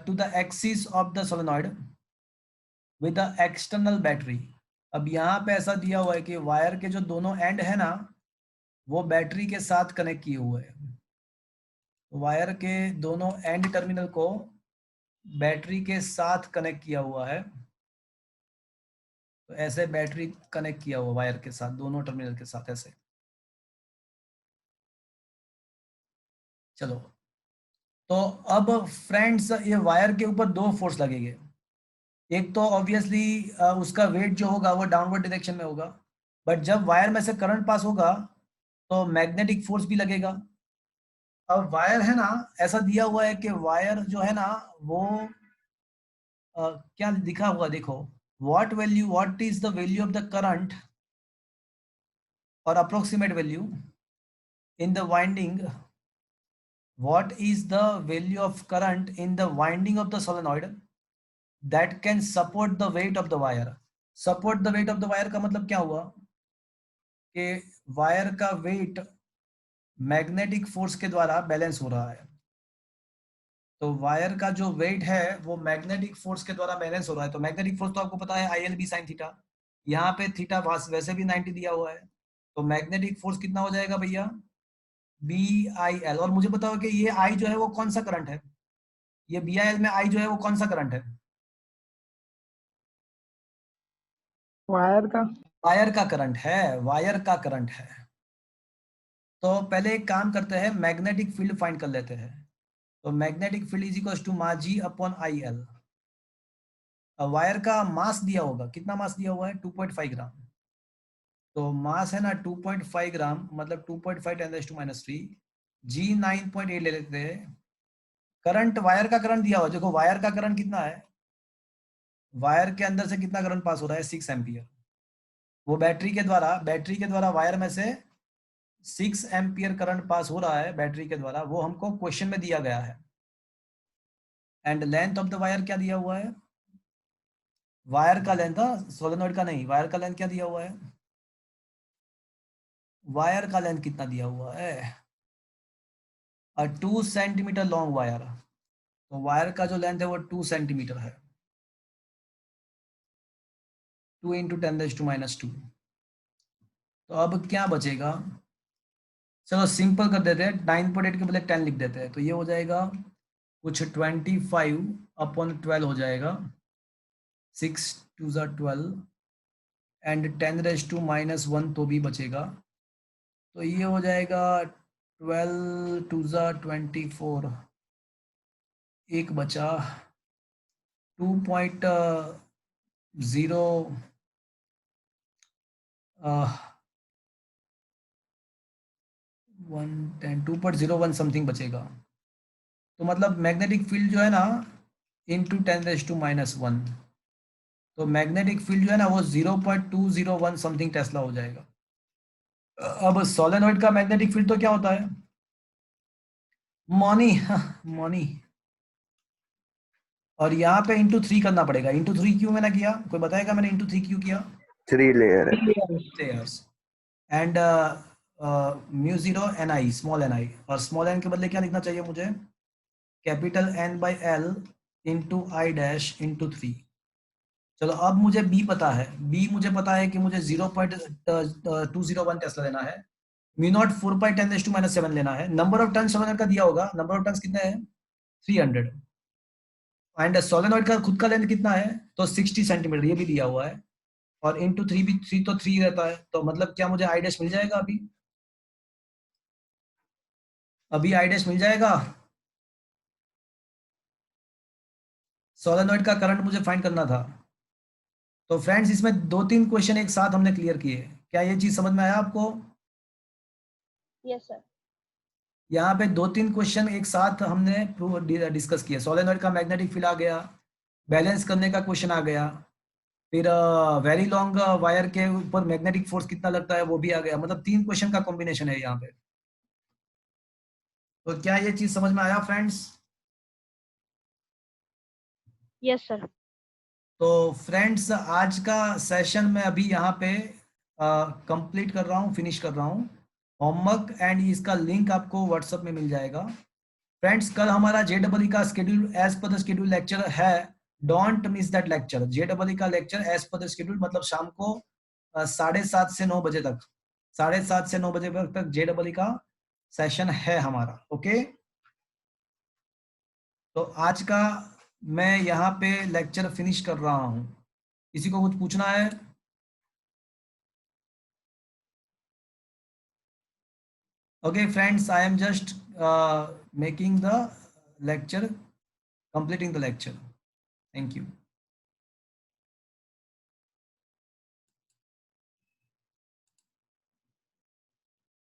to the axis of the solenoid with the external battery. अब यहाँ पे ऐसा दिया हुआ है कि वायर के जो दोनों एंड है ना, वो बैटरी के साथ कनेक्ट किए हुए हैं। वायर के दोनों एंड टर्मिनल को बैटरी के साथ कनेक्ट किया हुआ है। तो ऐसे बैटरी कनेक्ट किया हुआ वायर के साथ, दोनों टर्मिनल के साथ ऐसे। चलो, तो अब फ्रेंड्स, ये वायर के ऊपर दो फोर्स लगेंगे। एक तो ऑब्वियसली उसका वेट जो होगा वो डाउनवर्ड डायरेक्शन में होगा, बट जब वायर में से करंट पास होगा तो मैग्नेटिक फोर्स भी लगेगा। अब वायर है ना, ऐसा दिया हुआ है कि वायर जो है ना वो क्या लिखा हुआ देखो, what is the value of the current और approximate value in the winding, what is the value of current in the winding of the solenoid that can support the weight of the wire. Support the weight of the wire का मतलब क्या हुआ कि वायर का वेट मैग्नेटिक फोर्स के द्वारा बैलेंस हो रहा है। तो वायर का जो वेट है वो मैग्नेटिक फोर्स के द्वारा बैलेंस हो रहा है। तो मैग्नेटिक फोर्स तो आपको पता है ILB sin थीटा, यहाँ पे थीटा वैसे भी 90 दिया हुआ है। तो मैग्नेटिक फोर्स कितना हो जाएगा भैया, BIL। और मुझे बताओ कि ये I जो है वो कौन सा करंट है, ये BIL में I जो है वो कौन सा करंट है? वायर का वायर का करंट है, वायर का करंट है। तो पहले एक काम करते हैं, मैग्नेटिक फील्ड फाइंड कर लेते हैं। तो magnetic field is equal to m G upon IL। Wire का मास दिया होगा, कितना मास दिया हुआ है 2.5 ग्राम, तो मास है ना 2.5 ग्राम, मतलब 2.5 10⁻³ g 9.8 ले लेते हैं। करंट, वायर का करंट दिया हुआ, देखो वायर का करंट कितना है, वायर के अंदर से कितना करंट पास हो रहा है 6 एम्पियर। वो बैटरी के द्वारा वायर में से 6 एम्पियर करंट पास हो रहा है बैटरी के द्वारा, वो हमको क्वेश्चन में दिया गया है। And length of the wire क्या दिया हुआ है, वायर का लेंथ, सोलेनॉइड का नहीं, वायर का लेंथ क्या दिया हुआ है, वायर का लेंथ कितना दिया हुआ है, 2 सेंटीमीटर लॉन्ग वायर, तो वायर का जो लेंथ है वो 2 सेंटीमीटर है, 2 × 10⁻²। तो अब क्या बचेगा, चलो सिंपल कर देते हैं, 9.8 के बदले 10 लिख देते हैं, तो ये हो जाएगा कुछ 25/12 हो जाएगा, 6 2 ज़ा 12 एंड 10⁻⁻1 तो भी बचेगा, तो ये हो जाएगा 12 2 ज़ा 24, एक बचा 2.0 110 2.01 समथिंग बचेगा, तो मतलब मैग्नेटिक फील्ड जो है ना इंटू 10⁻⁻1, तो मैग्नेटिक फील्ड जो है ना वो 0.201 समथिंग टेस्ला हो जाएगा। अब सोलेनॉइड का मैग्नेटिक फील्ड तो क्या होता है, मॉनी मॉनी, और यहाँ पे इंटू 3 करना पड़ेगा। इंटू 3 क्यों मैंने किया, कोई बताएगा मैंने इंटू 3 क्यों किया? 3 लेयर है। layers and μ0 ni, small ni, और स्मॉल n के बदले क्या लिखना चाहिए मुझे, capital N/L into I dash into 3। चलो अब मुझे B पता है, B मुझे पता है कि मुझे 0.201 टेस्ला लेना है, μ0 4/10⁻⁷ लेना है, नंबर ऑफ टर्न्स सोलेनॉइड का दिया होगा, नंबर ऑफ टर्न्स कितने हैं 300, एंड सोलेनॉइड का खुद का लेंथ कितना है तो 60 सेंटीमीटर, ये भी दिया हुआ है, और इंटू 3 भी 3 तो 3 रहता है, तो मतलब क्या मुझे आई डैश मिल जाएगा, अभी आई डैश मिल जाएगा। सोलेनॉइड का करंट मुझे फाइंड करना था। तो फ्रेंड्स इसमें 2-3 क्वेश्चन एक साथ हमने क्लियर किए, क्या ये चीज समझ में आया आपको? Yes, sir. यहाँ पे 2-3 क्वेश्चन एक साथ हमने डिस्कस किए। सोलेनॉइड का मैग्नेटिक फील्ड आ गया, बैलेंस करने का क्वेश्चन आ गया, फिर वेरी लॉन्ग वायर के ऊपर मैग्नेटिक फोर्स कितना लगता है वो भी आ गया, मतलब 3 क्वेश्चन का कॉम्बिनेशन है यहाँ पे। तो क्या ये चीज समझ में आया फ्रेंड्स? Yes, sir. तो फ्रेंड्स आज का सेशन मैं अभी यहाँ पे कंप्लीट कर रहा हूँ, फिनिश कर रहा हूँ। होमवर्क एंड इसका लिंक आपको व्हाट्सएप में मिल जाएगा। फ्रेंड्स कल हमारा JEE का schedule as per the schedule lecture है, don't miss that lecture. JEE का lecture as per the schedule मतलब शाम को 7:30 से 9 बजे तक, 7:30 से 9 बजे तक JEE का सेशन है हमारा। ओके, तो आज का मैं यहाँ पे लेक्चर फिनिश कर रहा हूँ। किसी को कुछ पूछना है? Okay friends, I am just making the lecture, completing the lecture. Thank you.